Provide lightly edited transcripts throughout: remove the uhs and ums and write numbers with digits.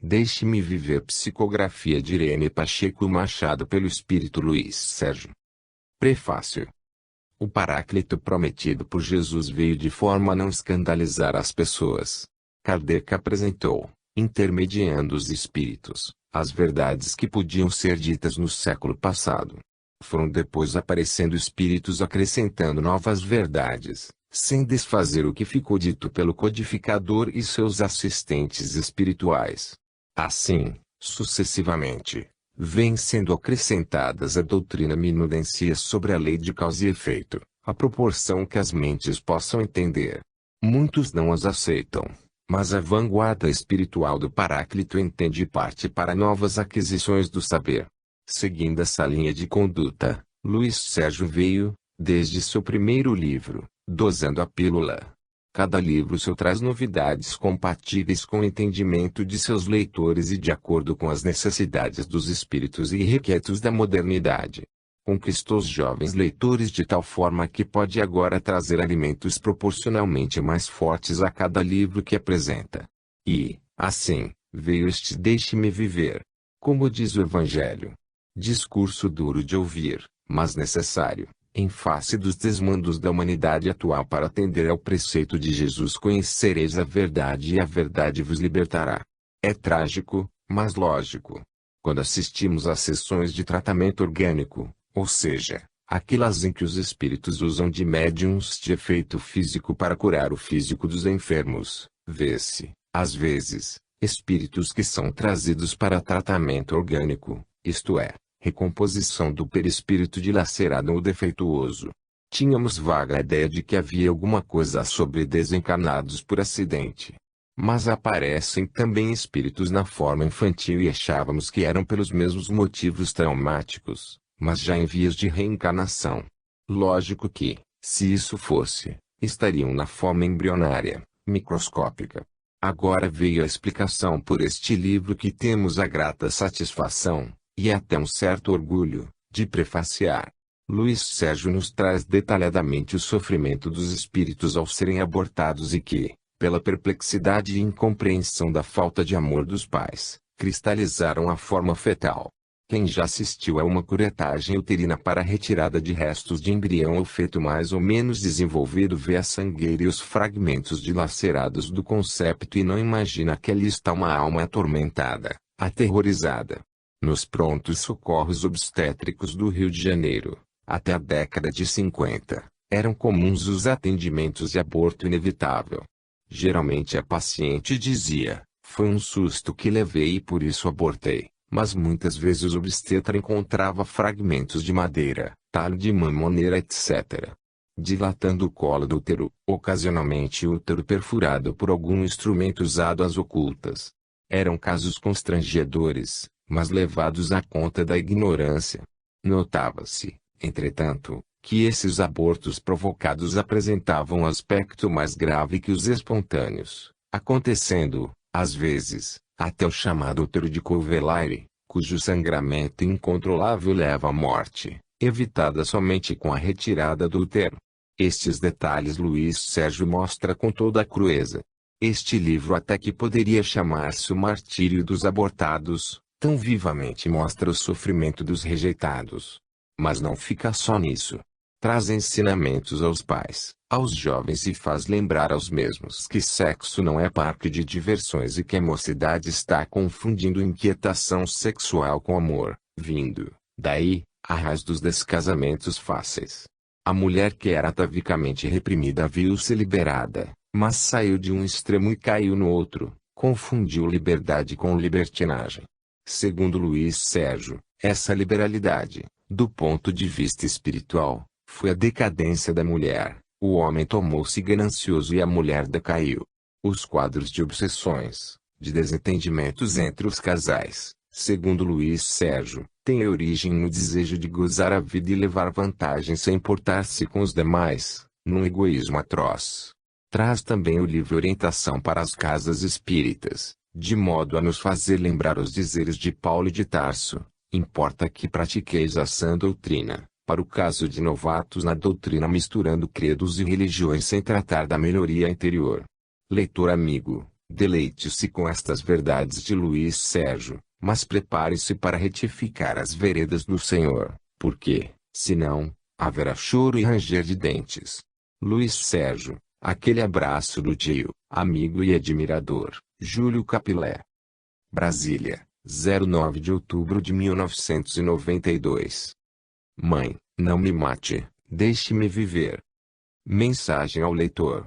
Deixe-me viver. Psicografia de Irene Pacheco Machado pelo Espírito Luiz Sérgio. Prefácio. O Paráclito prometido por Jesus veio de forma a não escandalizar as pessoas. Kardec apresentou, intermediando os espíritos, as verdades que podiam ser ditas no século passado. Foram depois aparecendo espíritos acrescentando novas verdades, sem desfazer o que ficou dito pelo codificador e seus assistentes espirituais. Assim, sucessivamente, vêm sendo acrescentadas a doutrina minudencia sobre a lei de causa e efeito, à proporção que as mentes possam entender. Muitos não as aceitam, mas a vanguarda espiritual do Paráclito entende e parte para novas aquisições do saber. Seguindo essa linha de conduta, Luiz Sérgio veio, desde seu primeiro livro, dosando a pílula. Cada livro seu traz novidades compatíveis com o entendimento de seus leitores e de acordo com as necessidades dos espíritos irrequietos da modernidade. Conquistou os jovens leitores de tal forma que pode agora trazer alimentos proporcionalmente mais fortes a cada livro que apresenta. E, assim, veio este Deixe-me Viver. Como diz o Evangelho. Discurso duro de ouvir, mas necessário, em face dos desmandos da humanidade atual para atender ao preceito de Jesus: conhecereis a verdade e a verdade vos libertará. É trágico, mas lógico. Quando assistimos às sessões de tratamento orgânico, ou seja, aquelas em que os espíritos usam de médiuns de efeito físico para curar o físico dos enfermos, vê-se, às vezes, espíritos que são trazidos para tratamento orgânico, isto é, recomposição do perispírito dilacerado ou defeituoso. Tínhamos vaga ideia de que havia alguma coisa sobre desencarnados por acidente. Mas aparecem também espíritos na forma infantil e achávamos que eram pelos mesmos motivos traumáticos, mas já em vias de reencarnação. Lógico que, se isso fosse, estariam na forma embrionária, microscópica. Agora veio a explicação por este livro que temos a grata satisfação, e até um certo orgulho, de prefaciar. Luiz Sérgio nos traz detalhadamente o sofrimento dos espíritos ao serem abortados e que, pela perplexidade e incompreensão da falta de amor dos pais, cristalizaram a forma fetal. Quem já assistiu a uma curetagem uterina para a retirada de restos de embrião ou feto mais ou menos desenvolvido vê a sangueira e os fragmentos dilacerados do concepto e não imagina que ali está uma alma atormentada, aterrorizada. Nos prontos socorros obstétricos do Rio de Janeiro, até a década de 50, eram comuns os atendimentos de aborto inevitável. Geralmente a paciente dizia: foi um susto que levei e por isso abortei, mas muitas vezes o obstetra encontrava fragmentos de madeira, talho de mamoneira etc. dilatando o colo do útero, ocasionalmente o útero perfurado por algum instrumento usado às ocultas. Eram casos constrangedores, mas levados à conta da ignorância. Notava-se, entretanto, que esses abortos provocados apresentavam aspecto mais grave que os espontâneos, acontecendo, às vezes, até o chamado útero de Covelire, cujo sangramento incontrolável leva à morte, evitada somente com a retirada do útero. Estes detalhes Luiz Sérgio mostra com toda a crueza. Este livro até que poderia chamar-se O Martírio dos Abortados, tão vivamente mostra o sofrimento dos rejeitados. Mas não fica só nisso. Traz ensinamentos aos pais, aos jovens e faz lembrar aos mesmos que sexo não é parque de diversões e que a mocidade está confundindo inquietação sexual com amor, vindo, daí, a raiz dos descasamentos fáceis. A mulher que era atavicamente reprimida viu-se liberada, mas saiu de um extremo e caiu no outro, confundiu liberdade com libertinagem. Segundo Luiz Sérgio, essa liberalidade, do ponto de vista espiritual, foi a decadência da mulher. O homem tornou-se ganancioso e a mulher decaiu. Os quadros de obsessões, de desentendimentos entre os casais, segundo Luiz Sérgio, têm origem no desejo de gozar a vida e levar vantagem sem importar-se com os demais, num egoísmo atroz. Traz também o livro Orientação para as Casas Espíritas, de modo a nos fazer lembrar os dizeres de Paulo de Tarso: importa que pratiqueis a sã doutrina, para o caso de novatos na doutrina misturando credos e religiões sem tratar da melhoria interior. Leitor amigo, Deleite-se com estas verdades de Luiz Sérgio, mas prepare-se para retificar as veredas do Senhor, porque, senão, haverá choro e ranger de dentes. Luiz Sérgio, aquele abraço do tio, amigo e admirador, Júlio Capilé. Brasília, 09 de outubro de 1992. Mãe, não me mate, deixe-me viver. Mensagem ao leitor.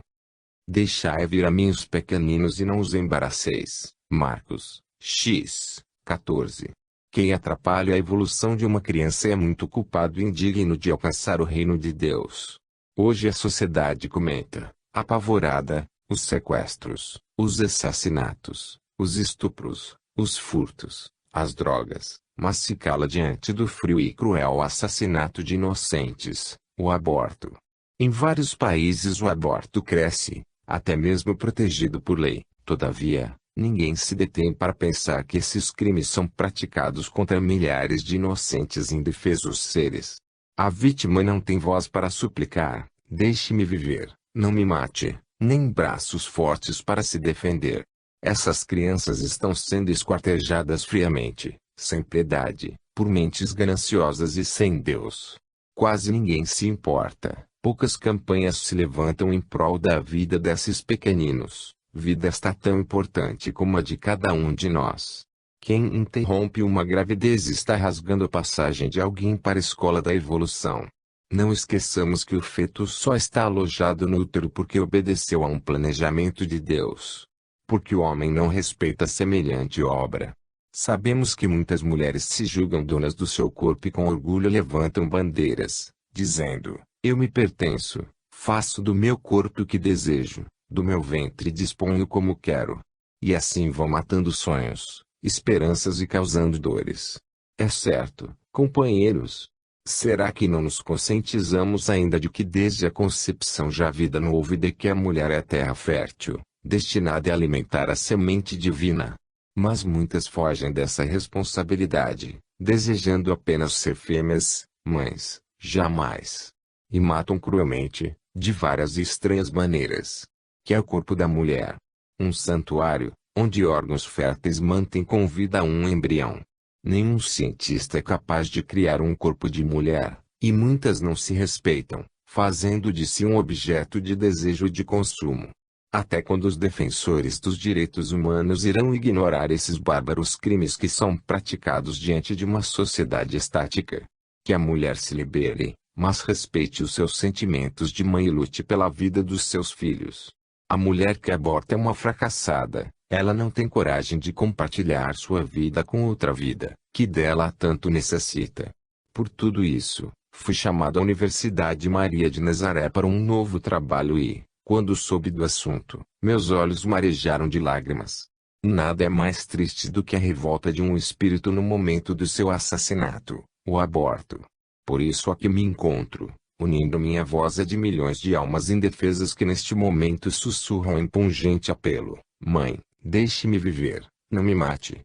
Deixai vir a mim os pequeninos e não os embaraceis. Marcos, X, 14. Quem atrapalha a evolução de uma criança é muito culpado e indigno de alcançar o reino de Deus. Hoje a sociedade comenta, apavorada, os sequestros, os assassinatos, os estupros, os furtos, as drogas, mas se cala diante do frio e cruel assassinato de inocentes, o aborto. Em vários países o aborto cresce, até mesmo protegido por lei. Todavia, ninguém se detém para pensar que esses crimes são praticados contra milhares de inocentes e indefesos seres. A vítima não tem voz para suplicar, deixe-me viver, não me mate, nem braços fortes para se defender. Essas crianças estão sendo esquartejadas friamente, sem piedade, por mentes gananciosas e sem Deus. Quase ninguém se importa. Poucas campanhas se levantam em prol da vida desses pequeninos. Vida esta tão importante como a de cada um de nós. Quem interrompe uma gravidez está rasgando a passagem de alguém para a escola da evolução. Não esqueçamos que o feto só está alojado no útero porque obedeceu a um planejamento de Deus. Porque o homem não respeita semelhante obra. Sabemos que muitas mulheres se julgam donas do seu corpo e com orgulho levantam bandeiras, dizendo: eu me pertenço, faço do meu corpo o que desejo, do meu ventre disponho como quero. E assim vão matando sonhos, esperanças e causando dores. É certo, companheiros. Será que não nos conscientizamos ainda de que desde a concepção já a vida não houve de que a mulher é terra fértil, destinada a alimentar a semente divina? Mas muitas fogem dessa responsabilidade, desejando apenas ser fêmeas, mães, jamais. E matam cruelmente, de várias e estranhas maneiras. Que é o corpo da mulher. Um santuário, onde órgãos férteis mantêm com vida um embrião. Nenhum cientista é capaz de criar um corpo de mulher, e muitas não se respeitam, fazendo de si um objeto de desejo e de consumo. Até quando os defensores dos direitos humanos irão ignorar esses bárbaros crimes que são praticados diante de uma sociedade estática? Que a mulher se libere, mas respeite os seus sentimentos de mãe e lute pela vida dos seus filhos. A mulher que aborta é uma fracassada, ela não tem coragem de compartilhar sua vida com outra vida, que dela tanto necessita. Por tudo isso, fui chamado à Universidade Maria de Nazaré para um novo trabalho e, quando soube do assunto, meus olhos marejaram de lágrimas. Nada é mais triste do que a revolta de um espírito no momento do seu assassinato, o aborto. Por isso aqui me encontro, unindo minha voz à de milhões de almas indefesas que neste momento sussurram em pungente apelo: mãe, deixe-me viver, não me mate.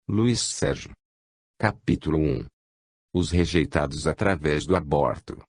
Luiz Sérgio. Capítulo 1. Os rejeitados através do aborto.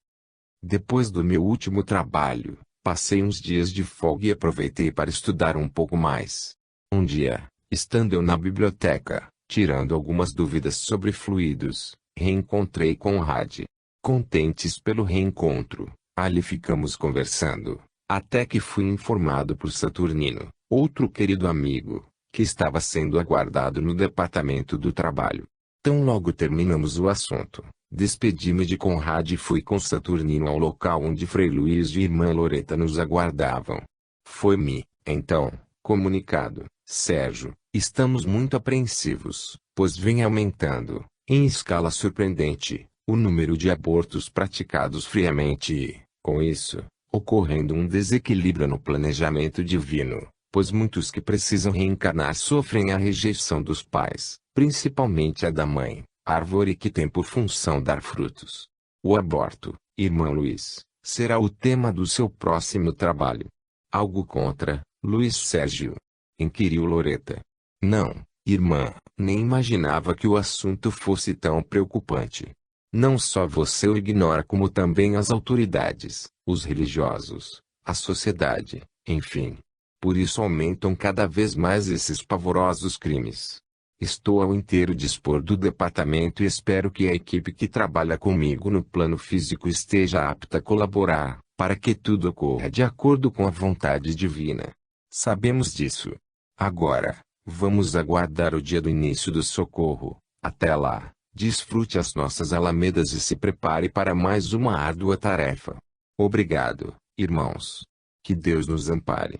Depois do meu último trabalho, passei uns dias de folga e aproveitei para estudar um pouco mais. Um dia, estando eu na biblioteca, tirando algumas dúvidas sobre fluidos, reencontrei Conrad. Contentes pelo reencontro, ali ficamos conversando, até que fui informado por Saturnino, outro querido amigo, que estava sendo aguardado no departamento do trabalho. Tão logo terminamos o assunto, despedi-me de Conrad e fui com Saturnino ao local onde Frei Luiz e Irmã Loreta nos aguardavam. Foi-me, então, comunicado: Sérgio, estamos muito apreensivos, pois vem aumentando, em escala surpreendente, o número de abortos praticados friamente e, com isso, ocorrendo um desequilíbrio no planejamento divino, pois muitos que precisam reencarnar sofrem a rejeição dos pais, principalmente a da mãe, árvore que tem por função dar frutos. O aborto, irmão Luiz, será o tema do seu próximo trabalho. Algo contra, Luiz Sérgio? Inquiriu Loreta. Não, irmã, nem imaginava que o assunto fosse tão preocupante. Não só você o ignora como também as autoridades, os religiosos, a sociedade, enfim. Por isso aumentam cada vez mais esses pavorosos crimes. Estou ao inteiro dispor do departamento e espero que a equipe que trabalha comigo no plano físico esteja apta a colaborar, para que tudo ocorra de acordo com a vontade divina. Sabemos disso. Agora, vamos aguardar o dia do início do socorro. Até lá, desfrute as nossas alamedas e se prepare para mais uma árdua tarefa. Obrigado, irmãos. Que Deus nos ampare.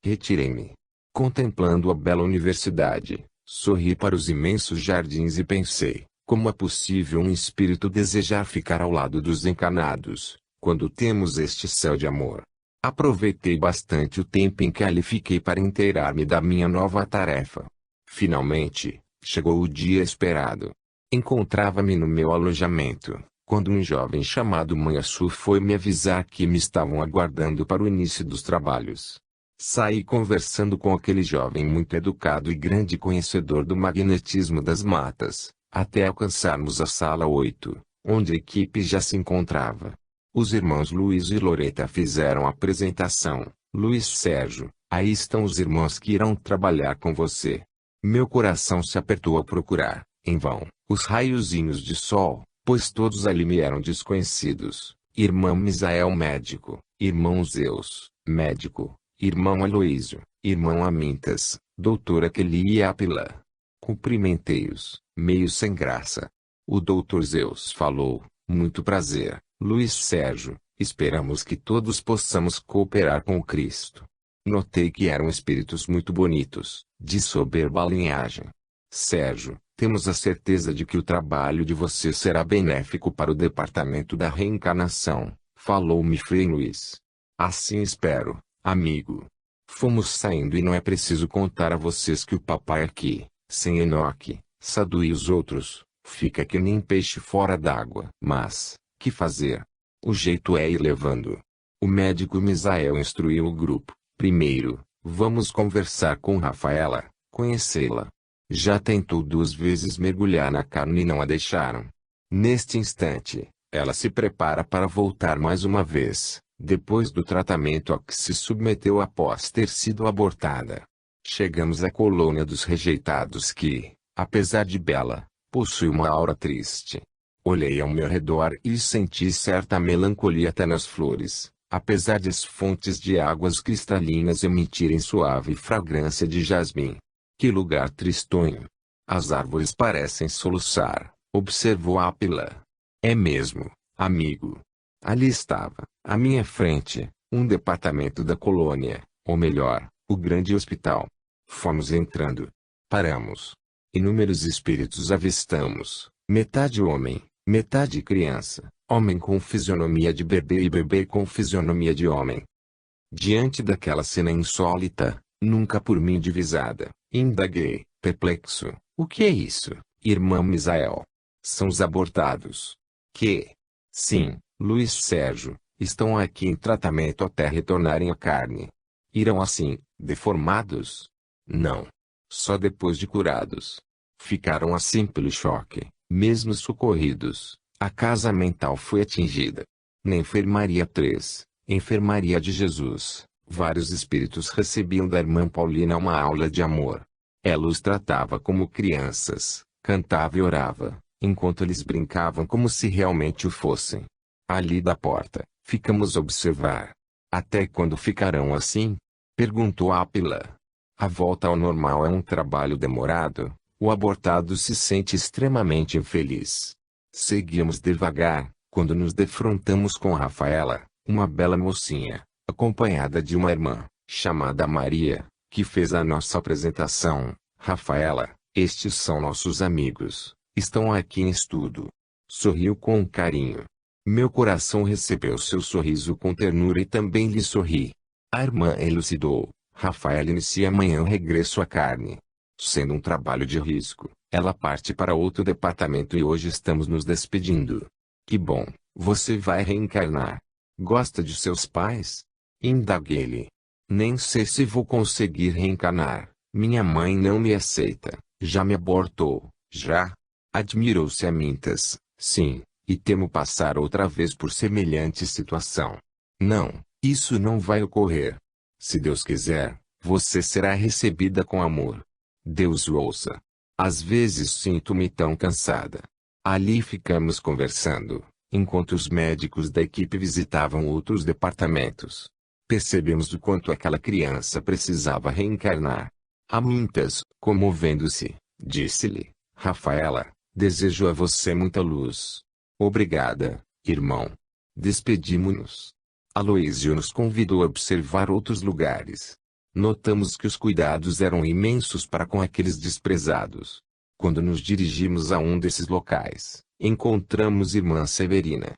Retirei-me. Contemplando a bela universidade, sorri para os imensos jardins e pensei, como é possível um espírito desejar ficar ao lado dos encarnados, quando temos este céu de amor? Aproveitei bastante o tempo em que ali fiquei para inteirar-me da minha nova tarefa. Finalmente, chegou o dia esperado. Encontrava-me no meu alojamento, quando um jovem chamado Manhaçu foi me avisar que me estavam aguardando para o início dos trabalhos. Saí conversando com aquele jovem muito educado e grande conhecedor do magnetismo das matas, até alcançarmos a sala 8, onde a equipe já se encontrava. Os irmãos Luiz e Loreta fizeram a apresentação. Luiz Sérgio, aí estão os irmãos que irão trabalhar com você. Meu coração se apertou ao procurar, em vão, os raiozinhos de sol, pois todos ali me eram desconhecidos. Irmão Misael médico, irmão Zeus, médico, irmão Aloísio, irmão Amintas, doutora Kelly e Ápila. Cumprimentei-os, meio sem graça. O doutor Zeus falou, muito prazer. Luiz Sérgio, esperamos que todos possamos cooperar com o Cristo. Notei que eram espíritos muito bonitos, de soberba linhagem. Sérgio, temos a certeza de que o trabalho de você será benéfico para o departamento da reencarnação, falou-me Frei Luiz. Assim espero, amigo. Fomos saindo e não é preciso contar a vocês que o papai aqui, sem Enoque, Sadu e os outros, fica que nem peixe fora d'água. Mas, que fazer? O jeito é ir levando. O médico Misael instruiu o grupo. Primeiro, vamos conversar com Rafaela, conhecê-la. Já tentou 2 vezes mergulhar na carne e não a deixaram. Neste instante, ela se prepara para voltar mais uma vez, depois do tratamento a que se submeteu após ter sido abortada. Chegamos à colônia dos rejeitados que, apesar de bela, possui uma aura triste. Olhei ao meu redor e senti certa melancolia até nas flores, apesar de as fontes de águas cristalinas emitirem suave fragrância de jasmim. Que lugar tristonho! As árvores parecem soluçar, observou Ápila. É mesmo, amigo. Ali estava, à minha frente, um departamento da colônia, ou melhor, o grande hospital. Fomos entrando. Paramos. Inúmeros espíritos avistamos, metade homem, metade criança, homem com fisionomia de bebê e bebê com fisionomia de homem. Diante daquela cena insólita, nunca por mim divisada, indaguei, perplexo, o que é isso, irmão Misael? São os abortados. Que? Sim, Luiz Sérgio, estão aqui em tratamento até retornarem à carne. Irão assim, deformados? Não. Só depois de curados. Ficaram assim pelo choque. Mesmo socorridos, a casa mental foi atingida. Na enfermaria 3, enfermaria de Jesus, vários espíritos recebiam da irmã Paulina uma aula de amor. Ela os tratava como crianças, cantava e orava, enquanto eles brincavam como se realmente o fossem. Ali da porta, ficamos a observar. Até quando ficarão assim? Perguntou Ápila. A volta ao normal é um trabalho demorado. O abortado se sente extremamente infeliz. Seguimos devagar, quando nos defrontamos com Rafaela, uma bela mocinha, acompanhada de uma irmã, chamada Maria, que fez a nossa apresentação. Rafaela, estes são nossos amigos, estão aqui em estudo. Sorriu com carinho. Meu coração recebeu seu sorriso com ternura e também lhe sorri. A irmã elucidou, Rafaela inicia amanhã o regresso à carne. Sendo um trabalho de risco, ela parte para outro departamento e hoje estamos nos despedindo. Que bom, você vai reencarnar. Gosta de seus pais? Indaguei-lhe. Nem sei se vou conseguir reencarnar. Minha mãe não me aceita. Já me abortou. Já? Admirou-se Amintas. Sim, e temo passar outra vez por semelhante situação. Não, isso não vai ocorrer. Se Deus quiser, Você será recebida com amor. Deus o ouça. Às vezes sinto-me tão cansada. Ali ficamos conversando, enquanto os médicos da equipe visitavam outros departamentos. Percebemos o quanto aquela criança precisava reencarnar. Amintas, comovendo-se, disse-lhe: Rafaela, desejo a você muita luz. Obrigada, irmão. Despedimo-nos. Aloísio nos convidou a observar outros lugares. Notamos que os cuidados eram imensos para com aqueles desprezados. Quando nos dirigimos a um desses locais, encontramos irmã Severina.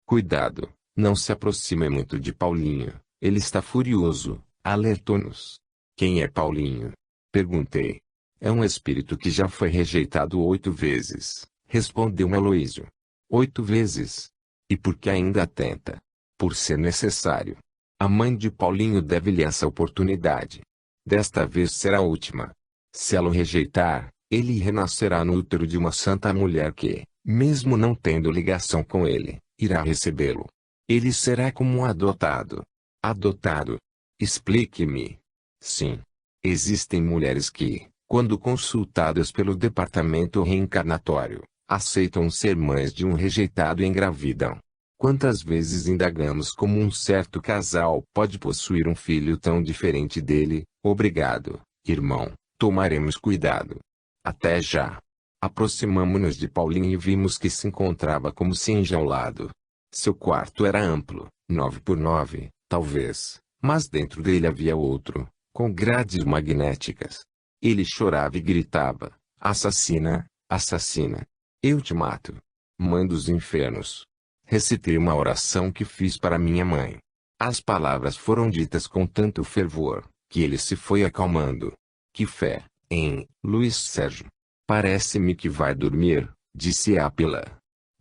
Cuidado, não se aproxime muito de Paulinho, ele está furioso, alertou-nos. Quem é Paulinho? Perguntei. É um espírito que já foi rejeitado 8 vezes, respondeu Aloísio. 8 vezes? E por que ainda tenta? Por ser necessário. A mãe de Paulinho deve-lhe essa oportunidade. Desta vez será a última. Se ela o rejeitar, ele renascerá no útero de uma santa mulher que, mesmo não tendo ligação com ele, irá recebê-lo. Ele será como um adotado. Adotado? Explique-me. Sim. Existem mulheres que, quando consultadas pelo departamento reencarnatório, aceitam ser mães de um rejeitado e engravidam. Quantas vezes indagamos como um certo casal pode possuir um filho tão diferente dele? Obrigado, irmão, tomaremos cuidado. Até já. Aproximamo-nos de Paulinho e vimos que se encontrava como se enjaulado. Seu quarto era amplo, 9 por 9, talvez, mas dentro dele havia outro, com grades magnéticas. Ele chorava e gritava: assassina, assassina. Eu te mato. Mãe dos infernos. Recitei uma oração que fiz para minha mãe. As palavras foram ditas com tanto fervor, que ele se foi acalmando. Que fé, hein, Luiz Sérgio? Parece-me que vai dormir, disse Ápila.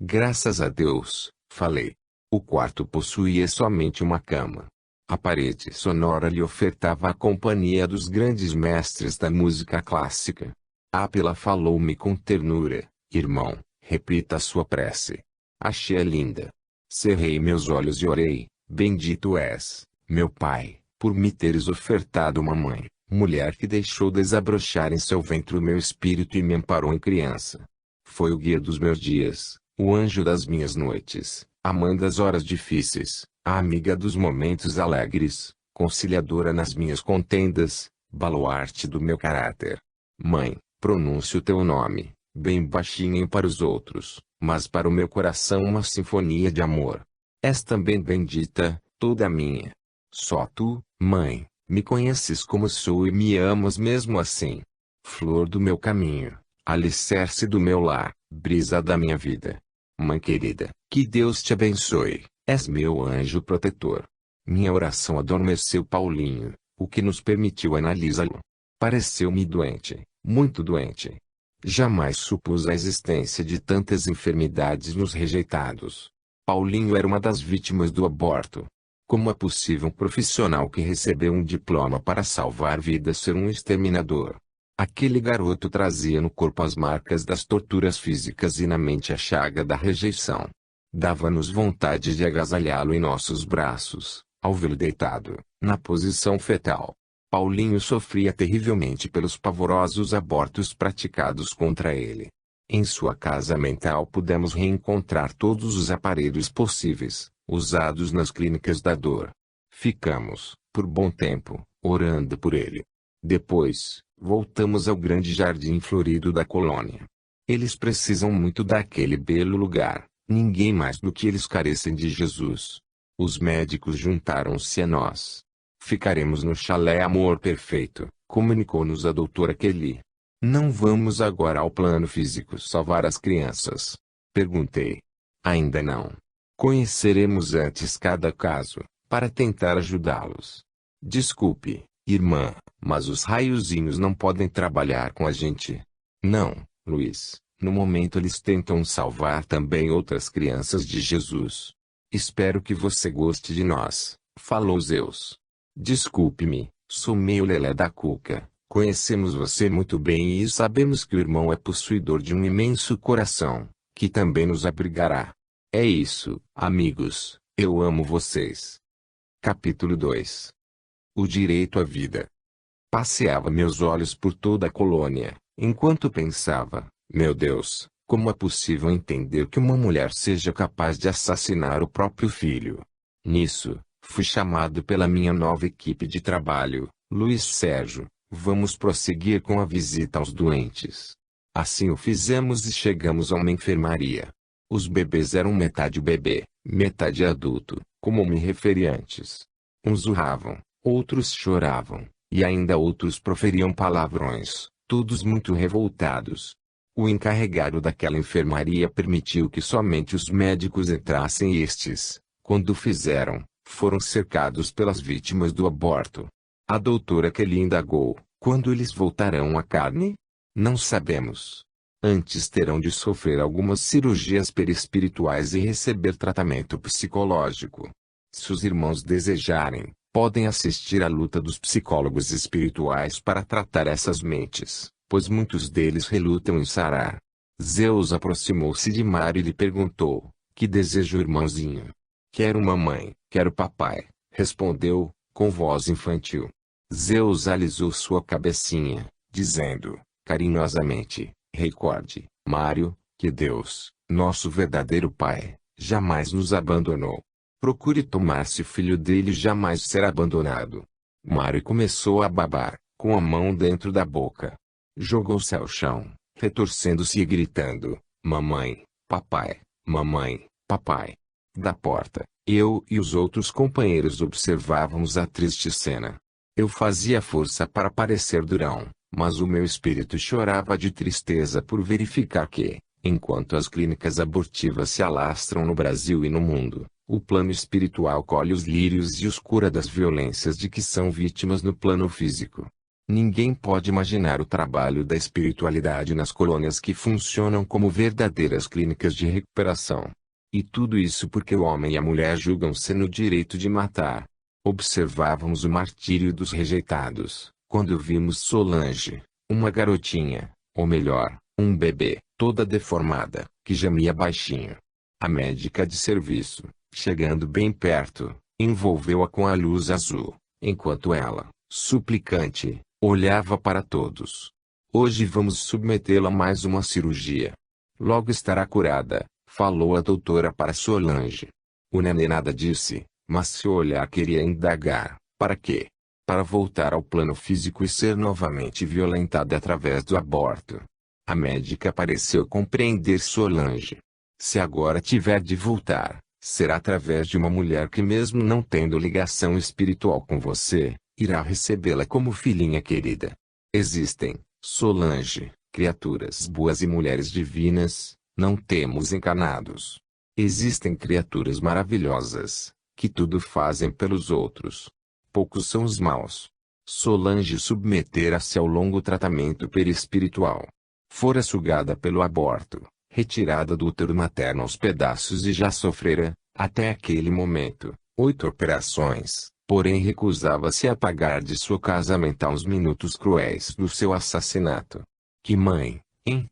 Graças a Deus, falei. O quarto possuía somente uma cama. A parede sonora lhe ofertava a companhia dos grandes mestres da música clássica. Ápila falou-me com ternura: irmão, repita a sua prece. Achei-a linda. Cerrei meus olhos e orei: bendito és, meu Pai, por me teres ofertado uma mãe, mulher que deixou desabrochar em seu ventre o meu espírito e me amparou em criança. Foi o guia dos meus dias, o anjo das minhas noites, a mãe das horas difíceis, a amiga dos momentos alegres, conciliadora nas minhas contendas, baluarte do meu caráter. Mãe, pronuncio teu nome, bem baixinho para os outros, mas para o meu coração uma sinfonia de amor. És também bendita, toda minha. Só tu, mãe, me conheces como sou e me amas mesmo assim. Flor do meu caminho, alicerce do meu lar, brisa da minha vida. Mãe querida, que Deus te abençoe, és meu anjo protetor. Minha oração adormeceu Paulinho, o que nos permitiu analisá-lo. Pareceu-me doente, muito doente. Jamais supus a existência de tantas enfermidades nos rejeitados. Paulinho era uma das vítimas do aborto. Como é possível um profissional que recebeu um diploma para salvar vidas ser um exterminador? Aquele garoto trazia no corpo as marcas das torturas físicas e na mente a chaga da rejeição. Dava-nos vontade de agasalhá-lo em nossos braços, ao vê-lo deitado, na posição fetal. Paulinho sofria terrivelmente pelos pavorosos abortos praticados contra ele. Em sua casa mental pudemos reencontrar todos os aparelhos possíveis, usados nas clínicas da dor. Ficamos, por bom tempo, orando por ele. Depois, voltamos ao grande jardim florido da colônia. Eles precisam muito daquele belo lugar, ninguém mais do que eles carecem de Jesus. Os médicos juntaram-se a nós. Ficaremos no chalé Amor Perfeito, comunicou-nos a doutora Kelly. Não vamos agora ao plano físico salvar as crianças? Perguntei. Ainda não. Conheceremos antes cada caso, para tentar ajudá-los. Desculpe, irmã, mas os raiozinhos não podem trabalhar com a gente. Não, Luiz, no momento eles tentam salvar também outras crianças de Jesus. Espero que você goste de nós, falou Zeus. Desculpe-me, sou meio lelé da cuca. Conhecemos você muito bem e sabemos que o irmão é possuidor de um imenso coração, que também nos abrigará. É isso, amigos, eu amo vocês. Capítulo 2. O direito à vida. Passeava meus olhos por toda a colônia, enquanto pensava, meu Deus, como é possível entender que uma mulher seja capaz de assassinar o próprio filho? Nisso, fui chamado pela minha nova equipe de trabalho, Luiz Sérgio, vamos prosseguir com a visita aos doentes. Assim o fizemos e chegamos a uma enfermaria. Os bebês eram metade bebê, metade adulto, como me referi antes. Uns urravam, outros choravam, e ainda outros proferiam palavrões, todos muito revoltados. O encarregado daquela enfermaria permitiu que somente os médicos entrassem e estes, quando o fizeram, foram cercados pelas vítimas do aborto. A doutora Kelly indagou, quando eles voltarão à carne? Não sabemos. Antes terão de sofrer algumas cirurgias perispirituais e receber tratamento psicológico. Se os irmãos desejarem, podem assistir à luta dos psicólogos espirituais para tratar essas mentes, pois muitos deles relutam em sarar. Zeus aproximou-se de Mário e lhe perguntou, que deseja o irmãozinho? Quero mamãe, quero papai, respondeu, com voz infantil. Zeus alisou sua cabecinha, dizendo, carinhosamente, recorde, Mário, que Deus, nosso verdadeiro Pai, jamais nos abandonou. Procure tomar-se o filho dele e jamais será abandonado. Mário começou a babar, com a mão dentro da boca. Jogou-se ao chão, retorcendo-se e gritando, mamãe, papai, mamãe, papai. Da porta, eu e os outros companheiros observávamos a triste cena. Eu fazia força para parecer durão, mas o meu espírito chorava de tristeza por verificar que, enquanto as clínicas abortivas se alastram no Brasil e no mundo, o plano espiritual colhe os lírios e os cura das violências de que são vítimas no plano físico. Ninguém pode imaginar o trabalho da espiritualidade nas colônias que funcionam como verdadeiras clínicas de recuperação. E tudo isso porque o homem e a mulher julgam-se no direito de matar. Observávamos o martírio dos rejeitados, quando vimos Solange, uma garotinha, ou melhor, um bebê, toda deformada, que gemia baixinho. A médica de serviço, chegando bem perto, envolveu-a com a luz azul, enquanto ela, suplicante, olhava para todos. Hoje vamos submetê-la a mais uma cirurgia. Logo estará curada, falou a doutora para Solange. O nenê nada disse, mas seu olhar queria indagar, para quê? Para voltar ao plano físico e ser novamente violentada através do aborto. A médica pareceu compreender Solange. Se agora tiver de voltar, será através de uma mulher que mesmo não tendo ligação espiritual com você, irá recebê-la como filhinha querida. Existem, Solange, criaturas boas e mulheres divinas, não temos encanados. Existem criaturas maravilhosas, que tudo fazem pelos outros. Poucos são os maus. Solange submetera-se ao longo tratamento perispiritual. Fora sugada pelo aborto, retirada do útero materno aos pedaços e já sofrera, até aquele momento, 8 operações, porém recusava-se a pagar de sua casa mental os minutos cruéis do seu assassinato. Que mãe, hein?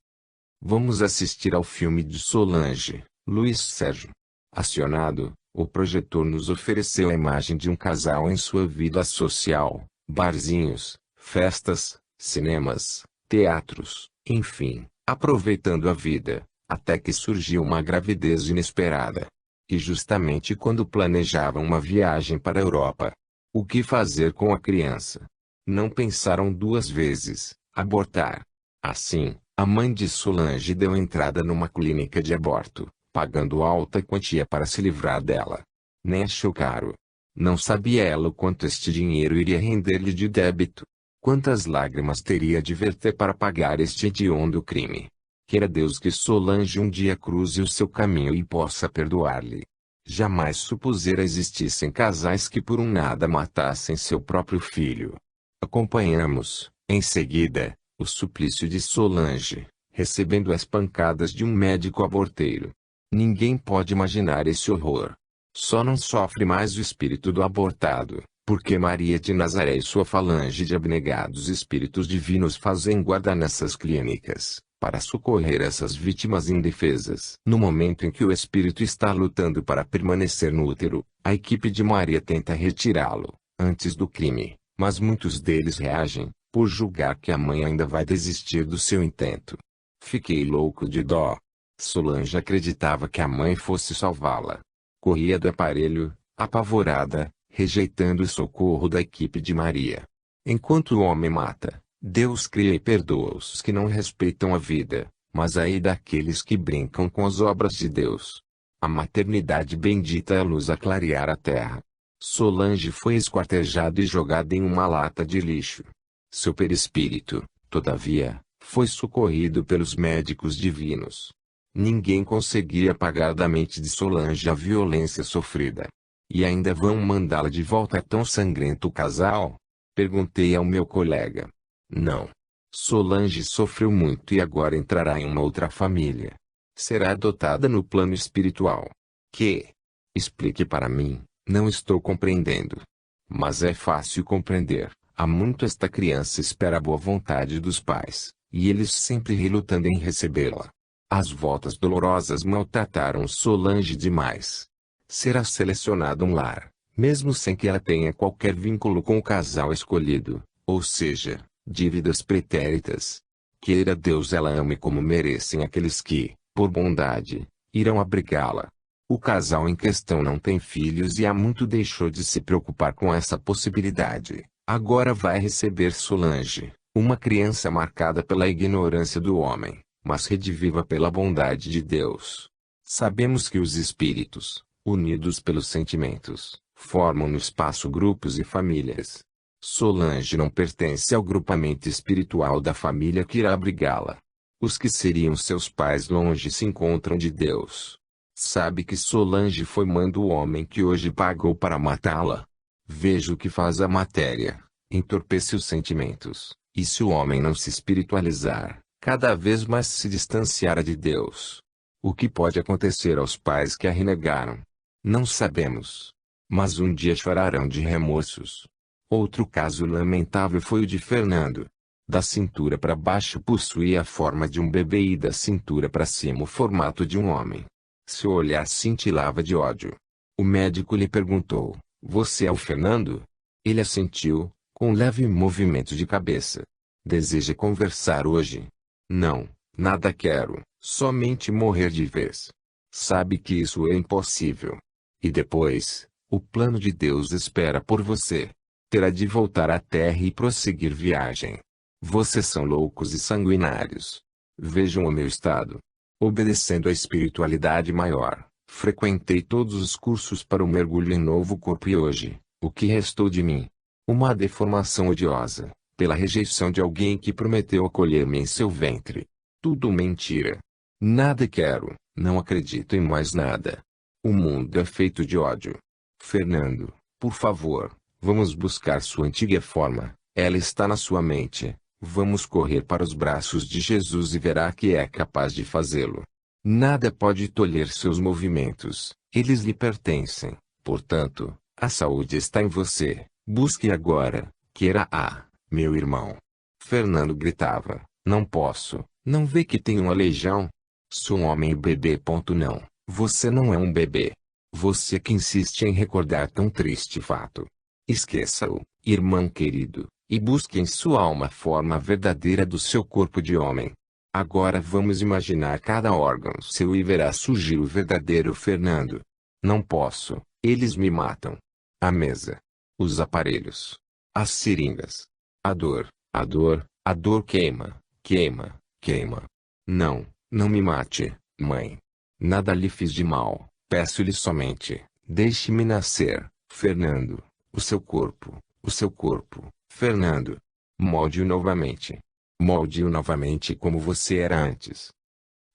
Vamos assistir ao filme de Solange, Luiz Sérgio. Acionado, o projetor nos ofereceu a imagem de um casal em sua vida social, barzinhos, festas, cinemas, teatros, enfim, aproveitando a vida, até que surgiu uma gravidez inesperada. E justamente quando planejavam uma viagem para a Europa. O que fazer com a criança? Não pensaram duas vezes, abortar. Assim, a mãe de Solange deu entrada numa clínica de aborto, pagando alta quantia para se livrar dela. Nem achou caro. Não sabia ela o quanto este dinheiro iria render-lhe de débito. Quantas lágrimas teria de verter para pagar este hediondo crime. Queira Deus que Solange um dia cruze o seu caminho e possa perdoar-lhe. Jamais supusera existissem casais que por um nada matassem seu próprio filho. Acompanhamos, em seguida, o suplício de Solange, recebendo as pancadas de um médico aborteiro. Ninguém pode imaginar esse horror. Só não sofre mais o espírito do abortado, porque Maria de Nazaré e sua falange de abnegados espíritos divinos fazem guarda nessas clínicas, para socorrer essas vítimas indefesas. No momento em que o espírito está lutando para permanecer no útero, a equipe de Maria tenta retirá-lo, antes do crime, Mas muitos deles reagem, por julgar que a mãe ainda vai desistir do seu intento. Fiquei louco de dó. Solange acreditava que a mãe fosse salvá-la. Corria do aparelho, apavorada, rejeitando o socorro da equipe de Maria. Enquanto o homem mata, Deus cria e perdoa os que não respeitam a vida, mas aí daqueles que brincam com as obras de Deus. A maternidade bendita é a luz a clarear a terra. Solange foi esquartejada e jogada em uma lata de lixo. Seu perispírito, todavia, foi socorrido pelos médicos divinos. Ninguém conseguia apagar da mente de Solange a violência sofrida. E ainda vão mandá-la de volta a tão sangrento casal? Perguntei ao meu colega. Não. Solange sofreu muito e agora entrará em uma outra família. Será adotada no plano espiritual. Que? Explique para mim, não estou compreendendo. Mas é fácil compreender. Há muito esta criança espera a boa vontade dos pais, e eles sempre relutando em recebê-la. As voltas dolorosas maltrataram Solange demais. Será selecionado um lar, mesmo sem que ela tenha qualquer vínculo com o casal escolhido, ou seja, dívidas pretéritas. Queira Deus ela ame como merecem aqueles que, por bondade, irão abrigá-la. O casal em questão não tem filhos e há muito deixou de se preocupar com essa possibilidade. Agora vai receber Solange, uma criança marcada pela ignorância do homem, mas rediviva pela bondade de Deus. Sabemos que os espíritos, unidos pelos sentimentos, formam no espaço grupos e famílias. Solange não pertence ao grupamento espiritual da família que irá abrigá-la. Os que seriam seus pais longe se encontram de Deus. Sabe que Solange foi mãe do homem que hoje pagou para matá-la? Veja o que faz a matéria, entorpece os sentimentos, e se o homem não se espiritualizar, cada vez mais se distanciará de Deus. O que pode acontecer aos pais que a renegaram? Não sabemos. Mas um dia chorarão de remorsos. Outro caso lamentável foi o de Fernando. Da cintura para baixo possuía a forma de um bebê e da cintura para cima o formato de um homem. Seu olhar cintilava de ódio. O médico lhe perguntou: "Você é o Fernando?" Ele assentiu, com um leve movimento de cabeça. "Deseja conversar hoje?" "Não, nada quero, somente morrer de vez." "Sabe que isso é impossível. E depois, o plano de Deus espera por você. Terá de voltar à Terra e prosseguir viagem. Vocês são loucos e sanguinários. Vejam o meu estado. Obedecendo à espiritualidade maior, frequentei todos os cursos para o mergulho em novo corpo e hoje, o que restou de mim? Uma deformação odiosa, pela rejeição de alguém que prometeu acolher-me em seu ventre. Tudo mentira. Nada quero, não acredito em mais nada. O mundo é feito de ódio. Fernando, por favor, vamos buscar sua antiga forma, ela está na sua mente. Vamos correr para os braços de Jesus e verá que é capaz de fazê-lo. Nada pode tolher seus movimentos, eles lhe pertencem. Portanto, a saúde está em você. Busque agora, queira-a, meu irmão. Fernando gritava: "Não posso, não vê que tenho uma legião? Sou um homem e bebê. Não, você não é um bebê. Você que insiste em recordar tão triste fato. Esqueça-o, irmão querido. E busque em sua alma a forma verdadeira do seu corpo de homem. Agora vamos imaginar cada órgão seu e verá surgir o verdadeiro Fernando." "Não posso, eles me matam. A mesa. Os aparelhos. As seringas. A dor, a dor, a dor queima, queima, queima. Não, não me mate, mãe. Nada lhe fiz de mal, peço-lhe somente, deixe-me nascer, Fernando, o seu corpo, o seu corpo. Fernando. Molde-o novamente. Molde-o novamente como você era antes."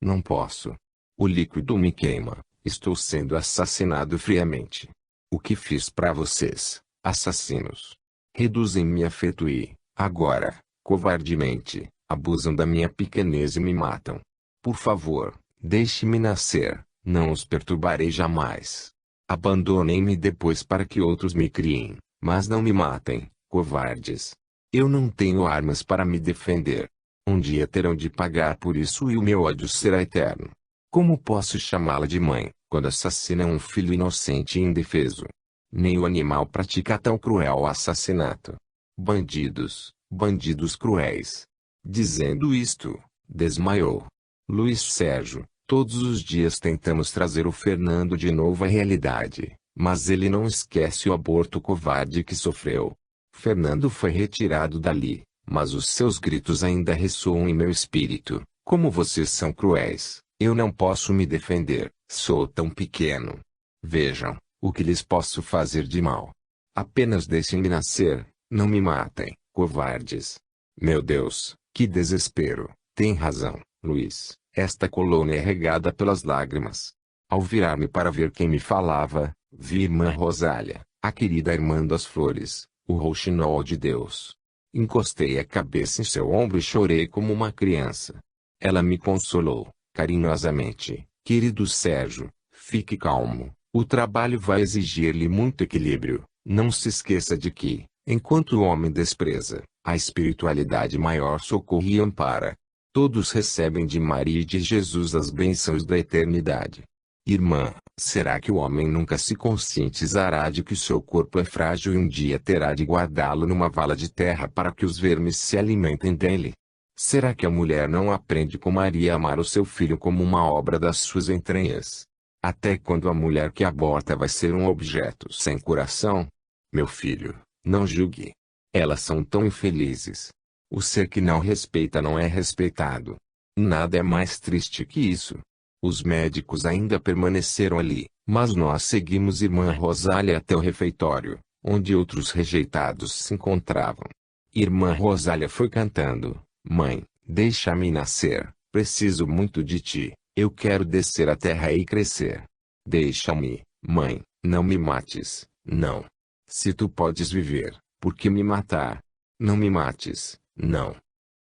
"Não posso. O líquido me queima, estou sendo assassinado friamente. O que fiz para vocês, assassinos? Reduzem minha afeto e, agora, covardemente, abusam da minha pequenez e me matam. Por favor, deixe-me nascer, não os perturbarei jamais. Abandonem-me depois para que outros me criem, mas não me matem. Covardes. Eu não tenho armas para me defender. Um dia terão de pagar por isso e o meu ódio será eterno. Como posso chamá-la de mãe, quando assassina um filho inocente e indefeso? Nem o animal pratica tão cruel assassinato. Bandidos, bandidos cruéis. Dizendo isto, desmaiou. Luiz Sérgio, todos os dias tentamos trazer o Fernando de novo à realidade, mas ele não esquece o aborto covarde que sofreu. Fernando foi retirado dali, mas os seus gritos ainda ressoam em meu espírito. Como vocês são cruéis, eu não posso me defender, sou tão pequeno. Vejam, o que lhes posso fazer de mal? Apenas deixem-me nascer, não me matem, covardes. Meu Deus, que desespero. Tem razão, Luiz, esta colônia é regada pelas lágrimas. Ao virar-me para ver quem me falava, vi irmã Rosália, a querida irmã das flores, o rouxinol de Deus. Encostei a cabeça em seu ombro e chorei como uma criança. Ela me consolou, carinhosamente. Querido Sérgio, fique calmo, o trabalho vai exigir-lhe muito equilíbrio. Não se esqueça de que, enquanto o homem despreza, a espiritualidade maior socorre e ampara. Todos recebem de Maria e de Jesus as bênçãos da eternidade. Irmã, será que o homem nunca se conscientizará de que seu corpo é frágil e um dia terá de guardá-lo numa vala de terra para que os vermes se alimentem dele? Será que a mulher não aprende com Maria a amar o seu filho como uma obra das suas entranhas? Até quando a mulher que aborta vai ser um objeto sem coração? Meu filho, não julgue. Elas são tão infelizes. O ser que não respeita não é respeitado. Nada é mais triste que isso. Os médicos ainda permaneceram ali, mas nós seguimos irmã Rosália até o refeitório, onde outros rejeitados se encontravam. Irmã Rosália foi cantando: Mãe, deixa-me nascer, preciso muito de ti, eu quero descer à terra e crescer. Deixa-me, mãe, não me mates, não. Se tu podes viver, por que me matar? Não me mates, não.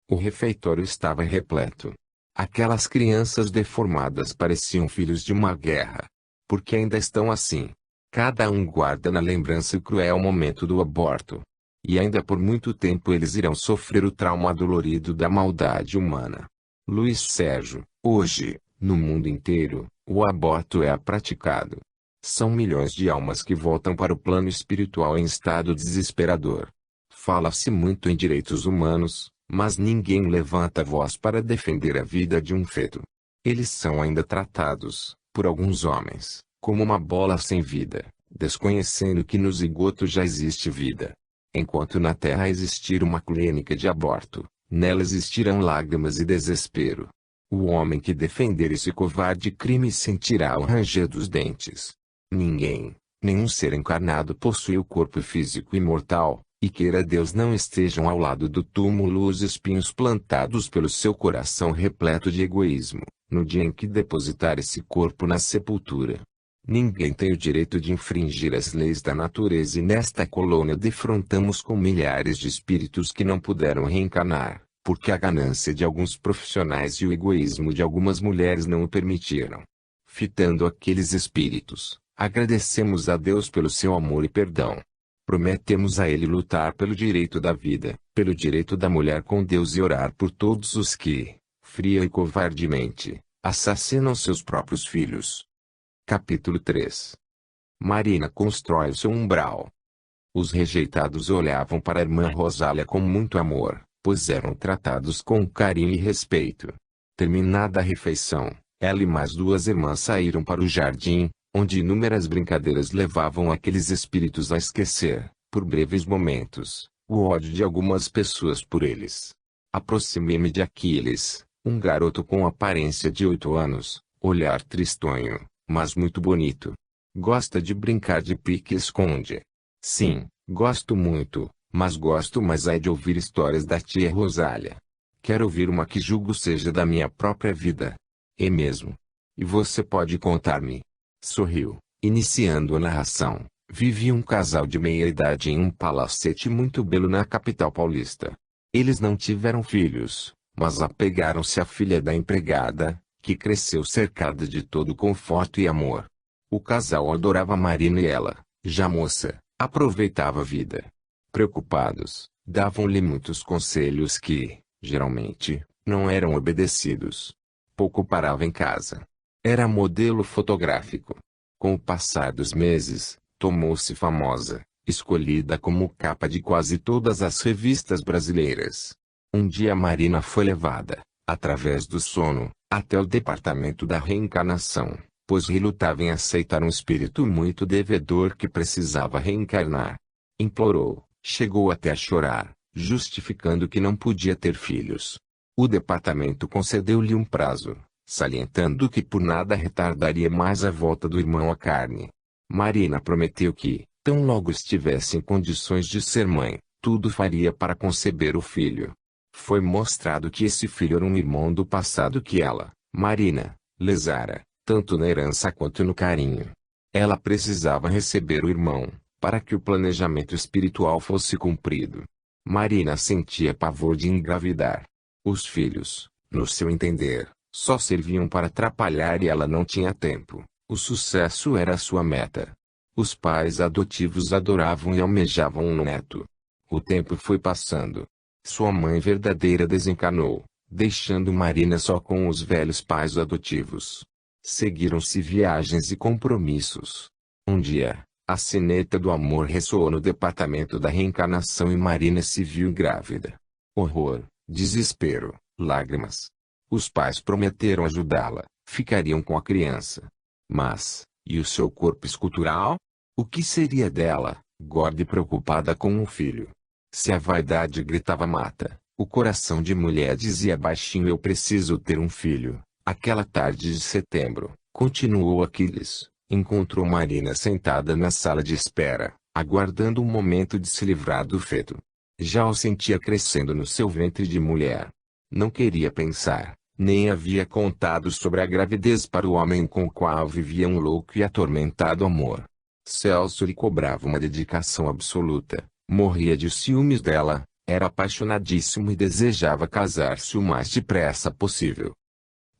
O refeitório estava repleto. Aquelas crianças deformadas pareciam filhos de uma guerra. Porque ainda estão assim. Cada um guarda na lembrança o cruel momento do aborto. E ainda por muito tempo eles irão sofrer o trauma dolorido da maldade humana. Luiz Sérgio, hoje, no mundo inteiro, o aborto é praticado. São milhões de almas que voltam para o plano espiritual em estado desesperador. Fala-se muito em direitos humanos, mas ninguém levanta a voz para defender a vida de um feto. Eles são ainda tratados, por alguns homens, como uma bola sem vida, desconhecendo que no zigoto já existe vida. Enquanto na Terra existir uma clínica de aborto, nela existirão lágrimas e desespero. O homem que defender esse covarde crime sentirá o ranger dos dentes. Ninguém, nenhum ser encarnado possui o corpo físico imortal, e queira Deus não estejam ao lado do túmulo os espinhos plantados pelo seu coração repleto de egoísmo, no dia em que depositar esse corpo na sepultura. Ninguém tem o direito de infringir as leis da natureza e nesta colônia defrontamos com milhares de espíritos que não puderam reencarnar, porque a ganância de alguns profissionais e o egoísmo de algumas mulheres não o permitiram. Fitando aqueles espíritos, agradecemos a Deus pelo seu amor e perdão. Prometemos a Ele lutar pelo direito da vida, pelo direito da mulher com Deus e orar por todos os que, fria e covardemente, assassinam seus próprios filhos. Capítulo 3. Marina constrói seu umbral. Os rejeitados olhavam para a irmã Rosália com muito amor, pois eram tratados com carinho e respeito. Terminada a refeição, ela e mais duas irmãs saíram para o jardim, onde inúmeras brincadeiras levavam aqueles espíritos a esquecer, por breves momentos, o ódio de algumas pessoas por eles. Aproximei-me de Aquiles, um garoto com aparência de 8 anos, olhar tristonho, mas muito bonito. Gosta de brincar de pique-esconde. Sim, gosto muito, mas gosto mais de ouvir histórias da tia Rosália. Quero ouvir uma que julgo seja da minha própria vida. É mesmo? E você pode contar-me? Sorriu, iniciando a narração. Vivia um casal de meia-idade em um palacete muito belo na capital paulista. Eles não tiveram filhos, mas apegaram-se à filha da empregada, que cresceu cercada de todo conforto e amor. O casal adorava Marina e ela, já moça, aproveitava a vida. Preocupados, davam-lhe muitos conselhos que, geralmente, não eram obedecidos. Pouco parava em casa. Era modelo fotográfico. Com o passar dos meses, tornou-se famosa, escolhida como capa de quase todas as revistas brasileiras. Um dia Marina foi levada, através do sono, até o departamento da reencarnação, pois relutava em aceitar um espírito muito devedor que precisava reencarnar. Implorou, chegou até a chorar, justificando que não podia ter filhos. O departamento concedeu-lhe um prazo, salientando que por nada retardaria mais a volta do irmão à carne. Marina prometeu que, tão logo estivesse em condições de ser mãe, tudo faria para conceber o filho. Foi mostrado que esse filho era um irmão do passado que ela, Marina, lesara, tanto na herança quanto no carinho. Ela precisava receber o irmão, para que o planejamento espiritual fosse cumprido. Marina sentia pavor de engravidar. Os filhos, no seu entender, só serviam para atrapalhar e ela não tinha tempo. O sucesso era sua meta. Os pais adotivos adoravam e almejavam um neto. O tempo foi passando. Sua mãe verdadeira desencanou, deixando Marina só com os velhos pais adotivos. Seguiram-se viagens e compromissos. Um dia, a sineta do amor ressoou no departamento da reencarnação e Marina se viu grávida. Horror, desespero, lágrimas. Os pais prometeram ajudá-la, ficariam com a criança. Mas, e o seu corpo escultural? O que seria dela, gorda e preocupada com um filho? Se a vaidade gritava mata, o coração de mulher dizia baixinho eu preciso ter um filho. Aquela tarde de setembro, continuou Aquiles, encontrou Marina sentada na sala de espera, aguardando o momento de se livrar do feto. Já o sentia crescendo no seu ventre de mulher. Não queria pensar, nem havia contado sobre a gravidez para o homem com o qual vivia um louco e atormentado amor. Celso lhe cobrava uma dedicação absoluta, morria de ciúmes dela, era apaixonadíssimo e desejava casar-se o mais depressa possível.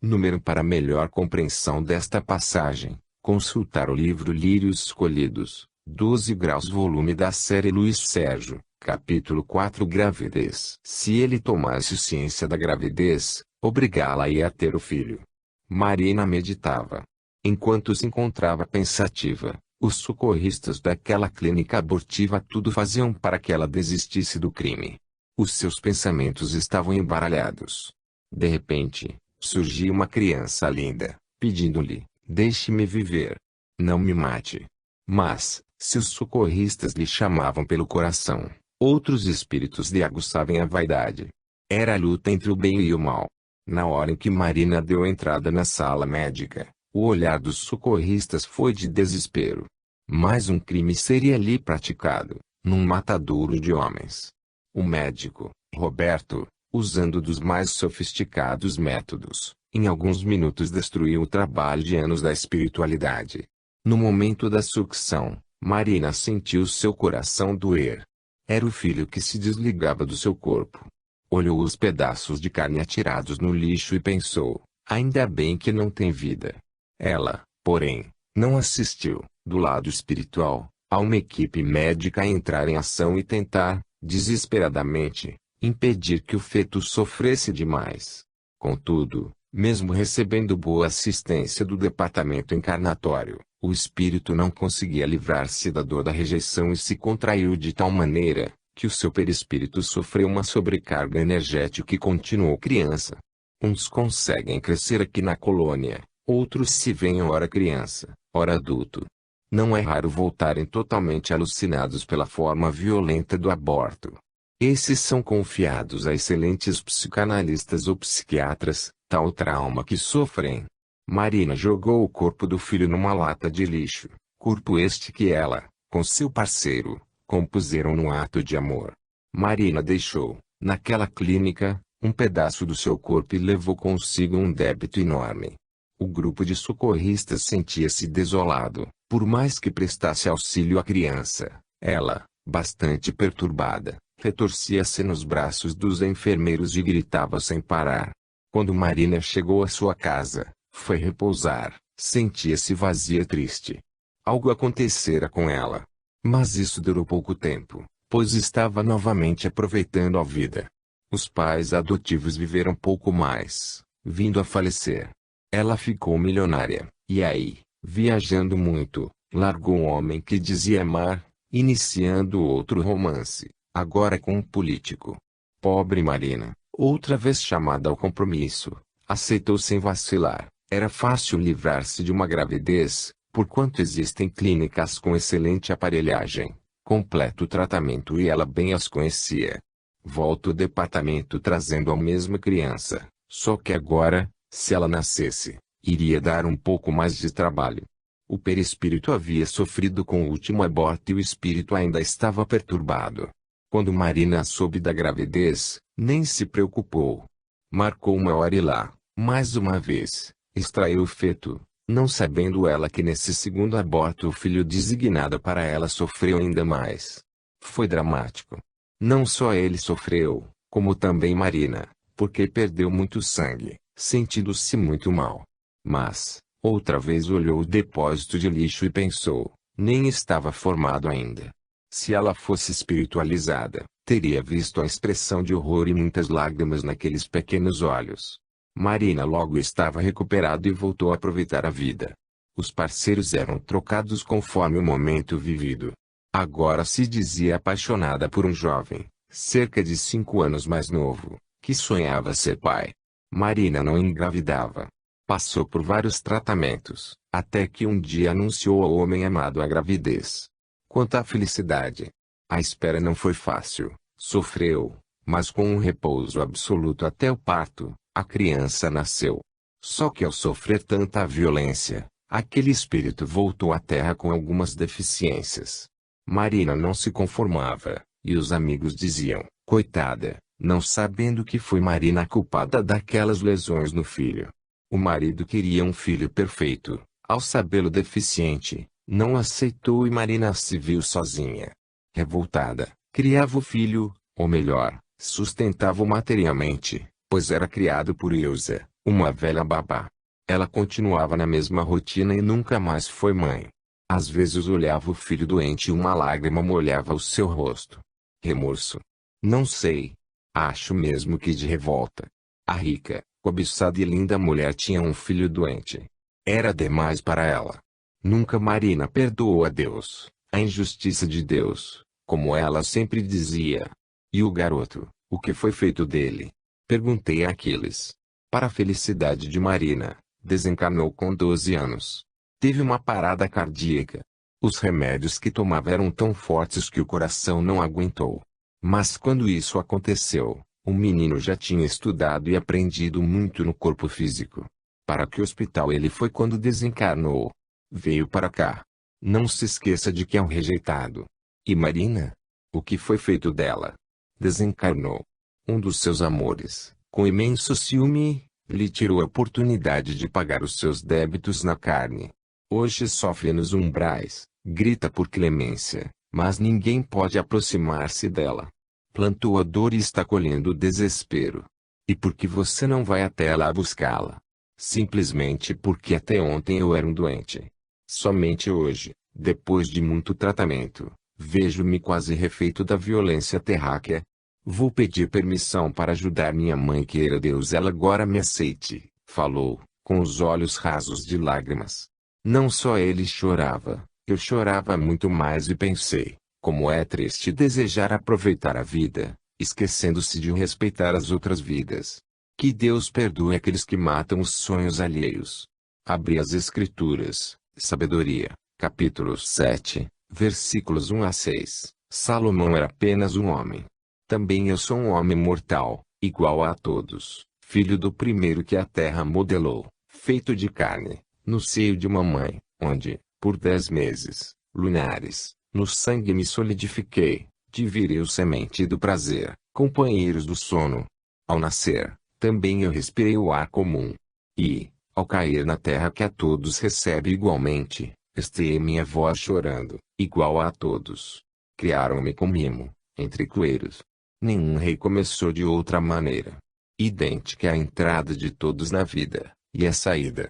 Número para melhor compreensão desta passagem, consultar o livro Lírios Escolhidos, 12 graus volume da série Luiz Sérgio, capítulo 4 Gravidez. Se ele tomasse ciência da gravidez, obrigá-la-ia a ter o filho. Marina meditava. Enquanto se encontrava pensativa, os socorristas daquela clínica abortiva tudo faziam para que ela desistisse do crime. Os seus pensamentos estavam embaralhados. De repente, surgiu uma criança linda, pedindo-lhe, deixe-me viver. Não me mate. Mas, se os socorristas lhe chamavam pelo coração, outros espíritos lhe aguçavam a vaidade. Era a luta entre o bem e o mal. Na hora em que Marina deu entrada na sala médica, o olhar dos socorristas foi de desespero. Mais um crime seria ali praticado, num matadouro de homens. O médico, Roberto, usando dos mais sofisticados métodos, em alguns minutos destruiu o trabalho de anos da espiritualidade. No momento da sucção, Marina sentiu seu coração doer. Era o filho que se desligava do seu corpo. Olhou os pedaços de carne atirados no lixo e pensou, ainda bem que não tem vida. Ela, porém, não assistiu, do lado espiritual, a uma equipe médica entrar em ação e tentar, desesperadamente, impedir que o feto sofresse demais. Contudo, mesmo recebendo boa assistência do departamento encarnatório, o espírito não conseguia livrar-se da dor da rejeição e se contraiu de tal maneira, que o seu perispírito sofreu uma sobrecarga energética e continuou criança. Uns conseguem crescer aqui na colônia, outros se veem ora criança, ora adulto. Não é raro voltarem totalmente alucinados pela forma violenta do aborto. Esses são confiados a excelentes psicanalistas ou psiquiatras, tal trauma que sofrem. Marina jogou o corpo do filho numa lata de lixo, corpo este que ela, com seu parceiro, compuseram no ato de amor. Marina deixou, naquela clínica, um pedaço do seu corpo e levou consigo um débito enorme. O grupo de socorristas sentia-se desolado, por mais que prestasse auxílio à criança. Ela, bastante perturbada, retorcia-se nos braços dos enfermeiros e gritava sem parar. Quando Marina chegou à sua casa, foi repousar, sentia-se vazia e triste. Algo acontecera com ela. Mas isso durou pouco tempo, pois estava novamente aproveitando a vida. Os pais adotivos viveram pouco mais, vindo a falecer. Ela ficou milionária, e aí, viajando muito, largou um homem que dizia amar, iniciando outro romance, agora com um político. Pobre Marina, outra vez chamada ao compromisso, aceitou sem vacilar. Era fácil livrar-se de uma gravidez, porquanto existem clínicas com excelente aparelhagem, completo tratamento e ela bem as conhecia. Volta ao departamento trazendo a mesma criança, só que agora, se ela nascesse, iria dar um pouco mais de trabalho. O perispírito havia sofrido com o último aborto e o espírito ainda estava perturbado. Quando Marina soube da gravidez, nem se preocupou. Marcou uma hora e lá, mais uma vez, extraiu o feto, não sabendo ela que nesse segundo aborto o filho designado para ela sofreu ainda mais. Foi dramático. Não só ele sofreu, como também Marina, porque perdeu muito sangue, sentindo-se muito mal. Mas, outra vez olhou o depósito de lixo e pensou, nem estava formado ainda. Se ela fosse espiritualizada, teria visto a expressão de horror e muitas lágrimas naqueles pequenos olhos. Marina logo estava recuperado e voltou a aproveitar a vida. Os parceiros eram trocados conforme o momento vivido. Agora se dizia apaixonada por um jovem, cerca de 5 anos mais novo, que sonhava ser pai. Marina não engravidava. Passou por vários tratamentos, até que um dia anunciou ao homem amado a gravidez. Quanto à felicidade, a espera não foi fácil, sofreu, mas com um repouso absoluto até o parto, a criança nasceu. Só que ao sofrer tanta violência, aquele espírito voltou à terra com algumas deficiências. Marina não se conformava, e os amigos diziam, coitada, não sabendo que foi Marina a culpada daquelas lesões no filho. O marido queria um filho perfeito, ao sabê-lo deficiente, não aceitou e Marina se viu sozinha. Revoltada, criava o filho, ou melhor, sustentava-o materialmente, pois era criado por Ilza, uma velha babá. Ela continuava na mesma rotina e nunca mais foi mãe. Às vezes olhava o filho doente e uma lágrima molhava o seu rosto. Remorso? Não sei. Acho mesmo que de revolta. A rica, cobiçada e linda mulher tinha um filho doente. Era demais para ela. Nunca Marina perdoou a Deus, a injustiça de Deus, como ela sempre dizia. E o garoto, o que foi feito dele? Perguntei a Aquiles. Para a felicidade de Marina, desencarnou com 12 anos. Teve uma parada cardíaca. Os remédios que tomava eram tão fortes que o coração não aguentou. Mas quando isso aconteceu, o menino já tinha estudado e aprendido muito no corpo físico. Para que hospital ele foi quando desencarnou? Veio para cá. Não se esqueça de que é um rejeitado. E Marina? O que foi feito dela? Desencarnou. Um dos seus amores, com imenso ciúme, lhe tirou a oportunidade de pagar os seus débitos na carne. Hoje sofre nos umbrais, grita por clemência, mas ninguém pode aproximar-se dela. Plantou a dor e está colhendo o desespero. E por que você não vai até lá buscá-la? Simplesmente porque até ontem eu era um doente. Somente hoje, depois de muito tratamento, vejo-me quase refeito da violência terráquea. Vou pedir permissão para ajudar minha mãe, queira Deus ela agora me aceite, falou, com os olhos rasos de lágrimas. Não só ele chorava, eu chorava muito mais e pensei, como é triste desejar aproveitar a vida, esquecendo-se de respeitar as outras vidas. Que Deus perdoe aqueles que matam os sonhos alheios. Abri as Escrituras, Sabedoria, capítulo 7, versículos 1 a 6. Salomão era apenas um homem. Também eu sou um homem mortal, igual a todos, filho do primeiro que a terra modelou, feito de carne, no seio de uma mãe, onde, por 10 meses, lunares, no sangue me solidifiquei, divirei o semente do prazer, companheiros do sono. Ao nascer, também eu respirei o ar comum. E, ao cair na terra que a todos recebe igualmente, estei minha voz chorando, igual a todos. Criaram-me com mimo, entre cloeiros. Nenhum rei começou de outra maneira. Idêntica à entrada de todos na vida, e a saída.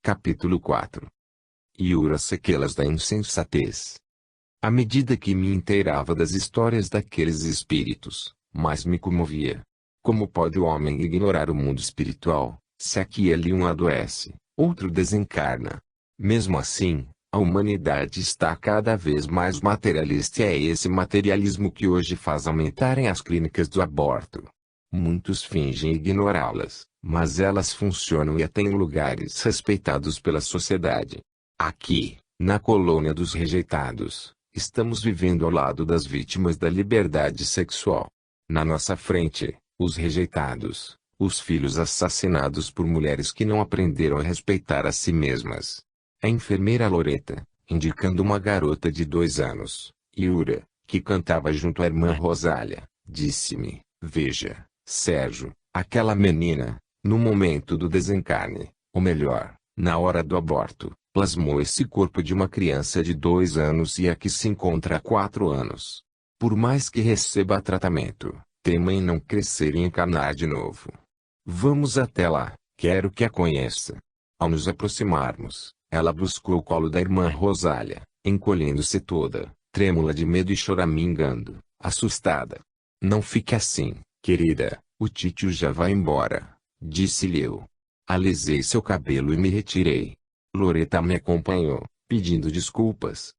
Capítulo 4. Iura sequelas da insensatez. À medida que me inteirava das histórias daqueles espíritos, mais me comovia. Como pode o homem ignorar o mundo espiritual, se aqui e ali um adoece, outro desencarna? Mesmo assim, A humanidade está cada vez mais materialista e é esse materialismo que hoje faz aumentarem as clínicas do aborto. Muitos fingem ignorá-las, mas elas funcionam e até em lugares respeitados pela sociedade. Aqui, na colônia dos rejeitados, estamos vivendo ao lado das vítimas da liberdade sexual. Na nossa frente, os rejeitados, os filhos assassinados por mulheres que não aprenderam a respeitar a si mesmas. A enfermeira Loreta, indicando uma garota de 2 anos, Yura, que cantava junto à irmã Rosália, disse-me: "Veja, Sérgio, aquela menina, no momento do desencarne, ou melhor, na hora do aborto, plasmou esse corpo de uma criança de 2 anos e aqui se encontra há 4 anos. Por mais que receba tratamento, tema em não crescer e encarnar de novo. Vamos até lá, quero que a conheça." Ao nos aproximarmos, ela buscou o colo da irmã Rosália, encolhendo-se toda, trêmula de medo e choramingando, assustada. "Não fique assim, querida, o titio já vai embora", disse-lhe eu. Alisei seu cabelo e me retirei. Loreta me acompanhou, pedindo desculpas.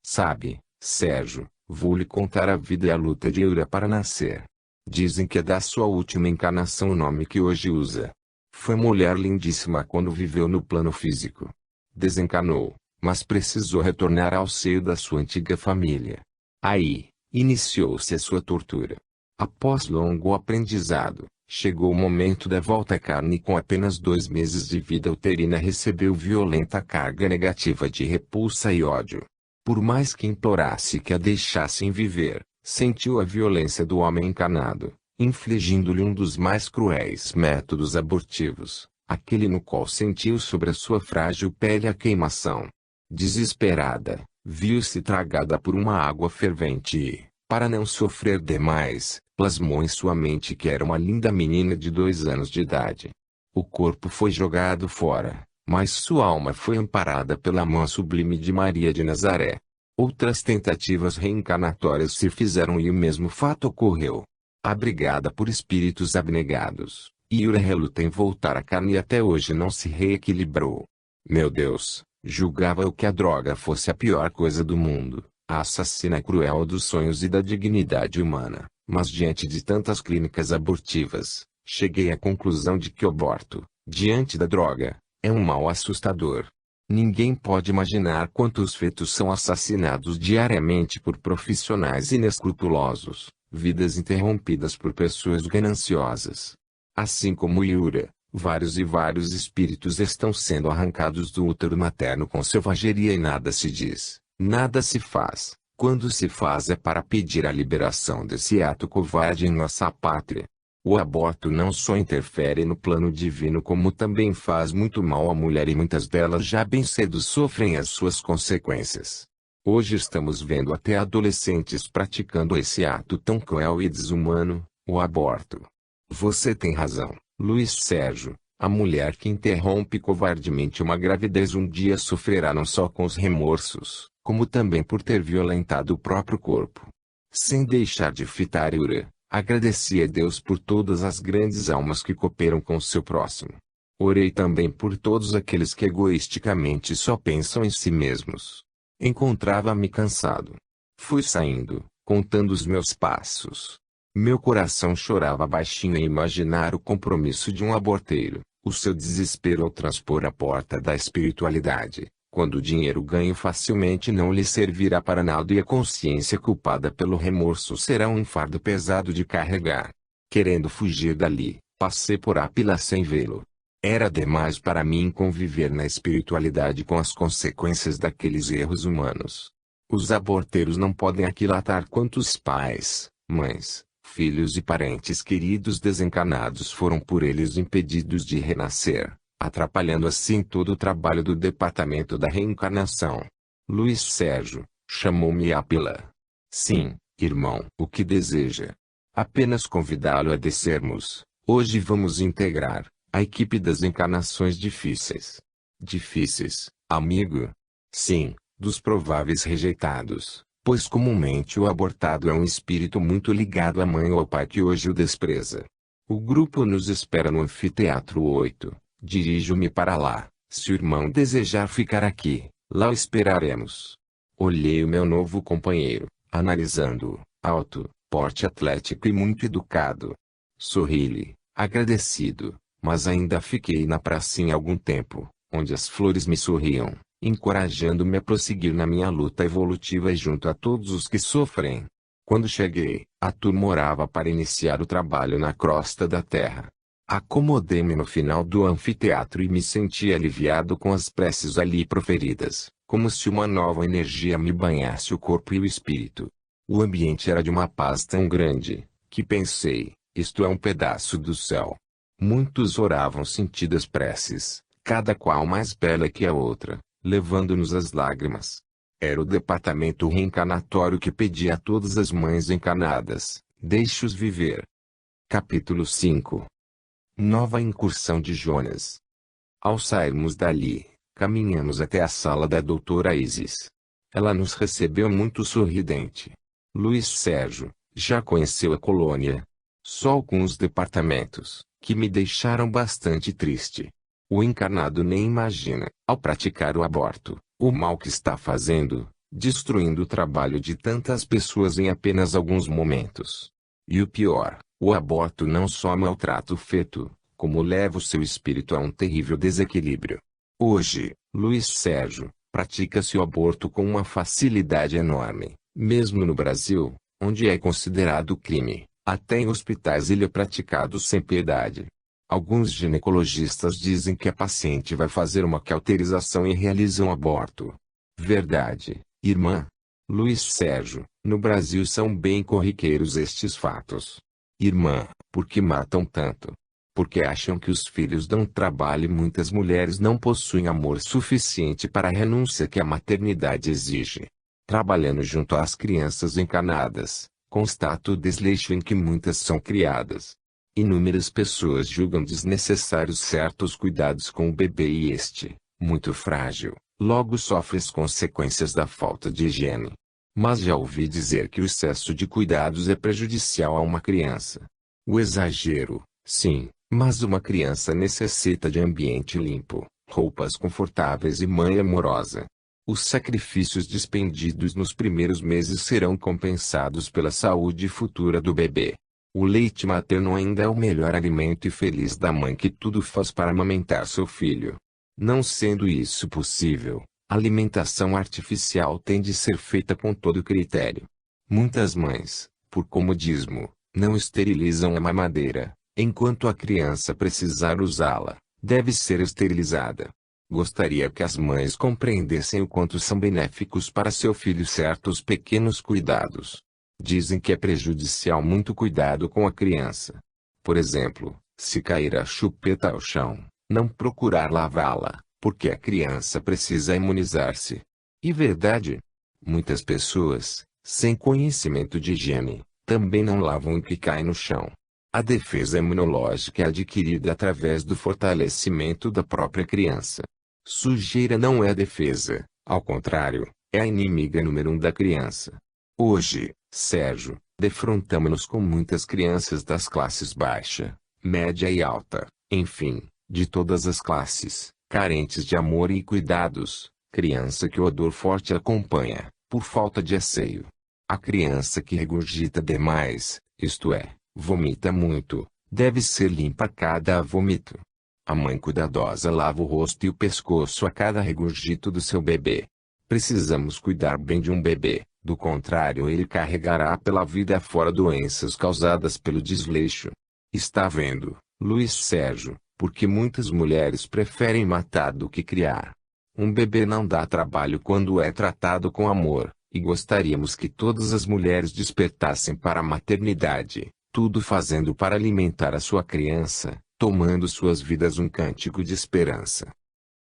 "Sabe, Sérgio, vou lhe contar a vida e a luta de Yura para nascer. Dizem que é da sua última encarnação o nome que hoje usa. Foi mulher lindíssima quando viveu no plano físico. Desencarnou, mas precisou retornar ao seio da sua antiga família. Aí, iniciou-se a sua tortura. Após longo aprendizado, chegou o momento da volta à carne e com apenas 2 meses de vida uterina recebeu violenta carga negativa de repulsa e ódio. Por mais que implorasse que a deixassem viver, sentiu a violência do homem encarnado, infligindo-lhe um dos mais cruéis métodos abortivos, aquele no qual sentiu sobre a sua frágil pele a queimação. Desesperada, viu-se tragada por uma água fervente e, para não sofrer demais, plasmou em sua mente que era uma linda menina de 2 anos de idade. O corpo foi jogado fora, mas sua alma foi amparada pela mão sublime de Maria de Nazaré. Outras tentativas reencarnatórias se fizeram e o mesmo fato ocorreu. Abrigada por espíritos abnegados, Yura reluta em voltar à carne e até hoje não se reequilibrou. Meu Deus, julgava eu que a droga fosse a pior coisa do mundo, a assassina cruel dos sonhos e da dignidade humana, mas diante de tantas clínicas abortivas, cheguei à conclusão de que o aborto, diante da droga, é um mal assustador. Ninguém pode imaginar quantos fetos são assassinados diariamente por profissionais inescrupulosos, vidas interrompidas por pessoas gananciosas. Assim como Yura, vários e vários espíritos estão sendo arrancados do útero materno com selvageria e nada se diz, nada se faz. Quando se faz é para pedir a liberação desse ato covarde em nossa pátria. O aborto não só interfere no plano divino como também faz muito mal à mulher e muitas delas já bem cedo sofrem as suas consequências. Hoje estamos vendo até adolescentes praticando esse ato tão cruel e desumano, o aborto. Você tem razão, Luiz Sérgio. A mulher que interrompe covardemente uma gravidez um dia sofrerá não só com os remorsos, como também por ter violentado o próprio corpo. Sem deixar de fitar Yura, agradeci a Deus por todas as grandes almas que cooperam com seu próximo. Orei também por todos aqueles que egoisticamente só pensam em si mesmos. Encontrava-me cansado. Fui saindo, contando os meus passos. Meu coração chorava baixinho em imaginar o compromisso de um aborteiro, o seu desespero ao transpor a porta da espiritualidade, quando o dinheiro ganho facilmente não lhe servirá para nada e a consciência culpada pelo remorso será um fardo pesado de carregar. Querendo fugir dali, passei por Ápila sem vê-lo. Era demais para mim conviver na espiritualidade com as consequências daqueles erros humanos. Os aborteiros não podem aquilatar quantos pais, mães, filhos e parentes queridos desencarnados foram por eles impedidos de renascer, atrapalhando assim todo o trabalho do Departamento da Reencarnação. Luiz Sérgio, chamou-me Ápila. Sim, irmão. O que deseja? Apenas convidá-lo a descermos. Hoje vamos integrar a equipe das encarnações difíceis. Difíceis, amigo? Sim, dos prováveis rejeitados, pois comumente o abortado é um espírito muito ligado à mãe ou ao pai que hoje o despreza. O grupo nos espera no anfiteatro 8. Dirijo-me para lá. Se o irmão desejar ficar aqui, Lá o esperaremos. Olhei o meu novo companheiro, analisando-o, alto, porte atlético e muito educado. Sorri-lhe, agradecido, mas ainda fiquei na pracinha algum tempo, onde as flores me sorriam, encorajando-me a prosseguir na minha luta evolutiva junto a todos os que sofrem. Quando cheguei, Arthur morava para iniciar o trabalho na crosta da terra. Acomodei-me no final do anfiteatro e me senti aliviado com as preces ali proferidas, como se uma nova energia me banhasse o corpo e o espírito. O ambiente era de uma paz tão grande, que pensei, isto é um pedaço do céu. Muitos oravam sentidas preces, cada qual mais bela que a outra, levando-nos às lágrimas. Era o departamento reencarnatório que pedia a todas as mães encarnadas, deixe-os viver. Capítulo 5. Nova incursão de Jonas. Ao sairmos dali, caminhamos até a sala da doutora Isis. Ela nos recebeu muito sorridente. Luiz Sérgio, já conheceu a colônia? Só alguns departamentos, que me deixaram bastante triste. O encarnado nem imagina, ao praticar o aborto, o mal que está fazendo, destruindo o trabalho de tantas pessoas em apenas alguns momentos. E o pior, o aborto não só maltrata o feto, como leva o seu espírito a um terrível desequilíbrio. Hoje, Luiz Sérgio, pratica-se o aborto com uma facilidade enorme, mesmo no Brasil, onde é considerado crime, até em hospitais ele é praticado sem piedade. Alguns ginecologistas dizem que a paciente vai fazer uma cauterização e realiza um aborto. Verdade, irmã? Luiz Sérgio, no Brasil são bem corriqueiros estes fatos. Irmã, por que matam tanto? Porque acham que os filhos dão trabalho e muitas mulheres não possuem amor suficiente para a renúncia que a maternidade exige. Trabalhando junto às crianças encarnadas, constato o desleixo em que muitas são criadas. Inúmeras pessoas julgam desnecessários certos cuidados com o bebê e este, muito frágil, logo sofre as consequências da falta de higiene. Mas já ouvi dizer que o excesso de cuidados é prejudicial a uma criança. O exagero, sim, mas uma criança necessita de ambiente limpo, roupas confortáveis e mãe amorosa. Os sacrifícios despendidos nos primeiros meses serão compensados pela saúde futura do bebê. O leite materno ainda é o melhor alimento e feliz da mãe que tudo faz para amamentar seu filho. Não sendo isso possível, a alimentação artificial tem de ser feita com todo critério. Muitas mães, por comodismo, não esterilizam a mamadeira, enquanto a criança precisar usá-la, deve ser esterilizada. Gostaria que as mães compreendessem o quanto são benéficos para seu filho certos pequenos cuidados. Dizem que é prejudicial muito cuidado com a criança. Por exemplo, se cair a chupeta ao chão, não procurar lavá-la, porque a criança precisa imunizar-se. E verdade? Muitas pessoas, sem conhecimento de higiene, também não lavam o que cai no chão. A defesa imunológica é adquirida através do fortalecimento da própria criança. Sujeira não é defesa, ao contrário, é a inimiga número 1 da criança. Hoje, Sérgio, defrontamo-nos com muitas crianças das classes baixa, média e alta, enfim, de todas as classes, carentes de amor e cuidados, criança que o odor forte acompanha, por falta de asseio. A criança que regurgita demais, isto é, vomita muito, deve ser limpa a cada vômito. A mãe cuidadosa lava o rosto e o pescoço a cada regurgito do seu bebê. Precisamos cuidar bem de um bebê, do contrário ele carregará pela vida afora doenças causadas pelo desleixo. Está vendo, Luiz Sérgio, porque muitas mulheres preferem matar do que criar. Um bebê não dá trabalho quando é tratado com amor, e gostaríamos que todas as mulheres despertassem para a maternidade, tudo fazendo para alimentar a sua criança, tomando suas vidas um cântico de esperança.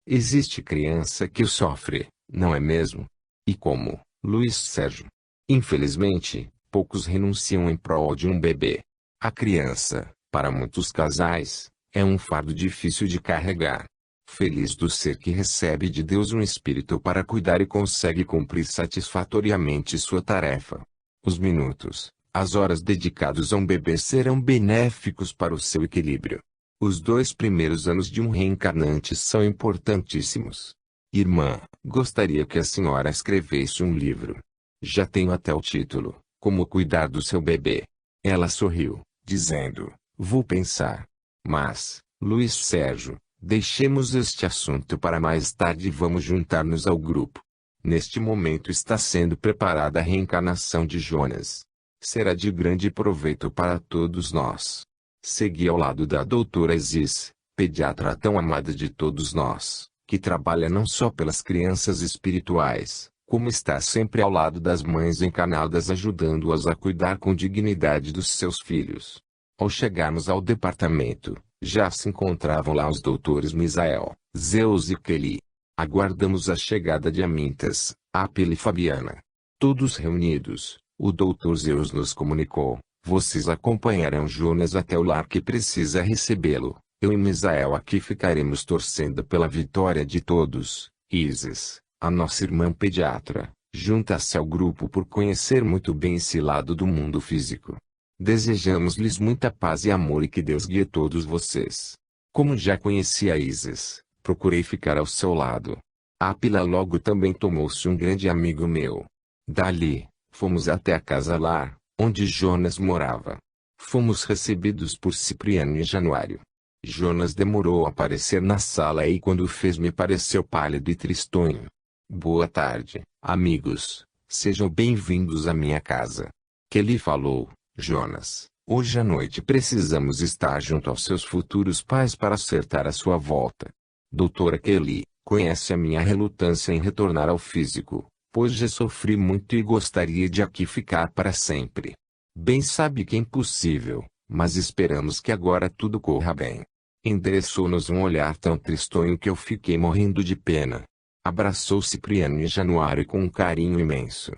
Existe criança que sofre, não é mesmo? E como, Luiz Sérgio? Infelizmente, poucos renunciam em prol de um bebê. A criança, para muitos casais, é um fardo difícil de carregar. Feliz do ser que recebe de Deus um espírito para cuidar e consegue cumprir satisfatoriamente sua tarefa. Os minutos, as horas dedicados a um bebê serão benéficos para o seu equilíbrio. Os 2 primeiros anos de um reencarnante são importantíssimos. Irmã, gostaria que a senhora escrevesse um livro. Já tenho até o título, Como Cuidar do Seu Bebê. Ela sorriu, dizendo, vou pensar. Mas, Luiz Sérgio, deixemos este assunto para mais tarde e vamos juntar-nos ao grupo. Neste momento está sendo preparada a reencarnação de Jonas. Será de grande proveito para todos nós. Segui ao lado da doutora Isis, pediatra tão amada de todos nós, que trabalha não só pelas crianças espirituais, como está sempre ao lado das mães encarnadas ajudando-as a cuidar com dignidade dos seus filhos. Ao chegarmos ao departamento, já se encontravam lá os doutores Misael, Zeus e Kelly. Aguardamos a chegada de Amintas, Apila e Fabiana. Todos reunidos, o doutor Zeus nos comunicou, vocês acompanharão Jonas até o lar que precisa recebê-lo. Eu e Misael aqui ficaremos torcendo pela vitória de todos. Isis, a nossa irmã pediatra, junta-se ao grupo por conhecer muito bem esse lado do mundo físico. Desejamos-lhes muita paz e amor e que Deus guie todos vocês. Como já conhecia Isis, procurei ficar ao seu lado. Apila logo também tomou-se um grande amigo meu. Dali, fomos até a casa-lar, onde Jonas morava. Fomos recebidos por Cipriano e Januário. Jonas demorou a aparecer na sala e quando o fez me pareceu pálido e tristonho. Boa tarde, amigos. Sejam bem-vindos à minha casa. Kelly falou, Jonas, hoje à noite precisamos estar junto aos seus futuros pais para acertar a sua volta. Doutora Kelly, conhece a minha relutância em retornar ao físico, pois já sofri muito e gostaria de aqui ficar para sempre. Bem sabe que é impossível, mas esperamos que agora tudo corra bem. Endereçou-nos um olhar tão tristonho que eu fiquei morrendo de pena. Abraçou Cipriano e Januário com um carinho imenso.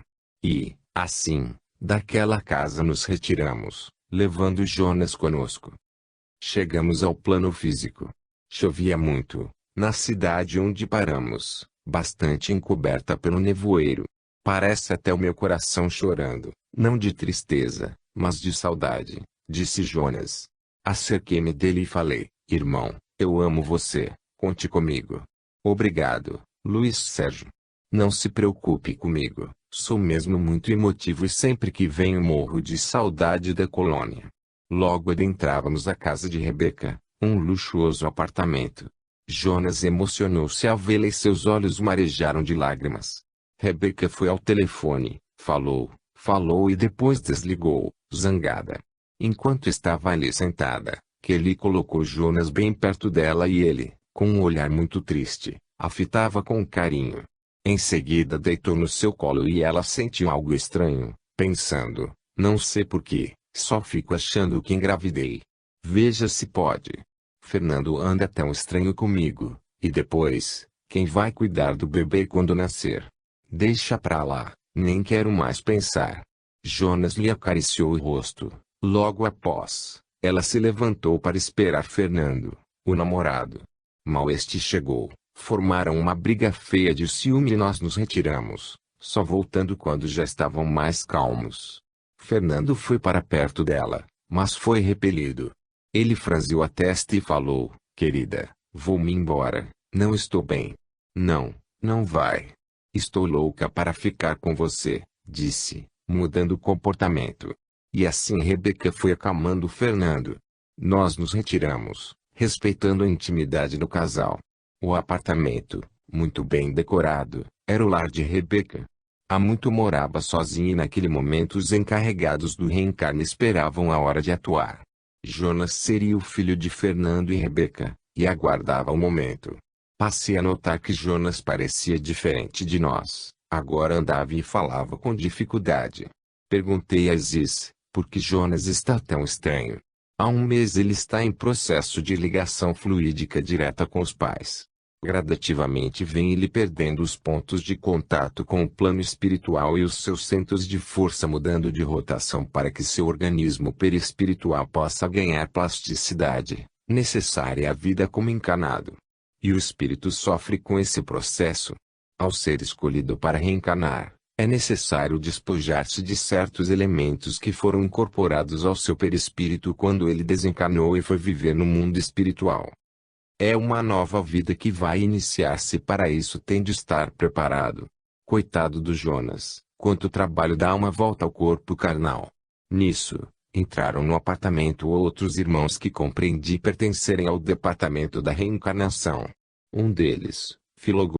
E, assim, daquela casa nos retiramos, levando Jonas conosco. Chegamos ao plano físico. Chovia muito, na cidade onde paramos, bastante encoberta pelo nevoeiro. Parece até o meu coração chorando, não de tristeza, mas de saudade, disse Jonas. Acerquei-me dele e falei, irmão, eu amo você, conte comigo. Obrigado, Luiz Sérgio. Não se preocupe comigo, sou mesmo muito emotivo e sempre que venho morro de saudade da colônia. Logo adentrávamos a casa de Rebeca, um luxuoso apartamento. Jonas emocionou-se ao vê-la e seus olhos marejaram de lágrimas. Rebeca foi ao telefone, falou e depois desligou, zangada. Enquanto estava ali sentada, Kelly colocou Jonas bem perto dela e ele, com um olhar muito triste, a fitava com carinho. Em seguida deitou no seu colo e ela sentiu algo estranho, pensando, não sei porquê, só fico achando que engravidei. Veja se pode. Fernando anda tão estranho comigo, e depois, quem vai cuidar do bebê quando nascer? Deixa pra lá, nem quero mais pensar. Jonas lhe acariciou o rosto. Logo após, ela se levantou para esperar Fernando, o namorado. Mal este chegou, formaram uma briga feia de ciúme e nós nos retiramos, só voltando quando já estavam mais calmos. Fernando foi para perto dela, mas foi repelido. Ele franziu a testa e falou, querida, vou-me embora, não estou bem. Não, não vai. Estou louca para ficar com você, disse, mudando o comportamento. E assim Rebeca foi acalmando Fernando. Nós nos retiramos, respeitando a intimidade do casal. O apartamento, muito bem decorado, era o lar de Rebeca. Há muito morava sozinha e naquele momento os encarregados do reencarne esperavam a hora de atuar. Jonas seria o filho de Fernando e Rebeca, e aguardava o momento. Passei a notar que Jonas parecia diferente de nós, agora andava e falava com dificuldade. Perguntei a Isis, por que Jonas está tão estranho? Há um mês ele está em processo de ligação fluídica direta com os pais. Gradativamente vem ele perdendo os pontos de contato com o plano espiritual e os seus centros de força mudando de rotação para que seu organismo perispiritual possa ganhar plasticidade, necessária à vida como encarnado. E o espírito sofre com esse processo. Ao ser escolhido para reencarnar, é necessário despojar-se de certos elementos que foram incorporados ao seu perispírito quando ele desencarnou e foi viver no mundo espiritual. É uma nova vida que vai iniciar-se, para isso tem de estar preparado. Coitado do Jonas, quanto trabalho dá uma volta ao corpo carnal. Nisso, entraram no apartamento outros irmãos que compreendi pertencerem ao departamento da reencarnação. Um deles, Filogônio,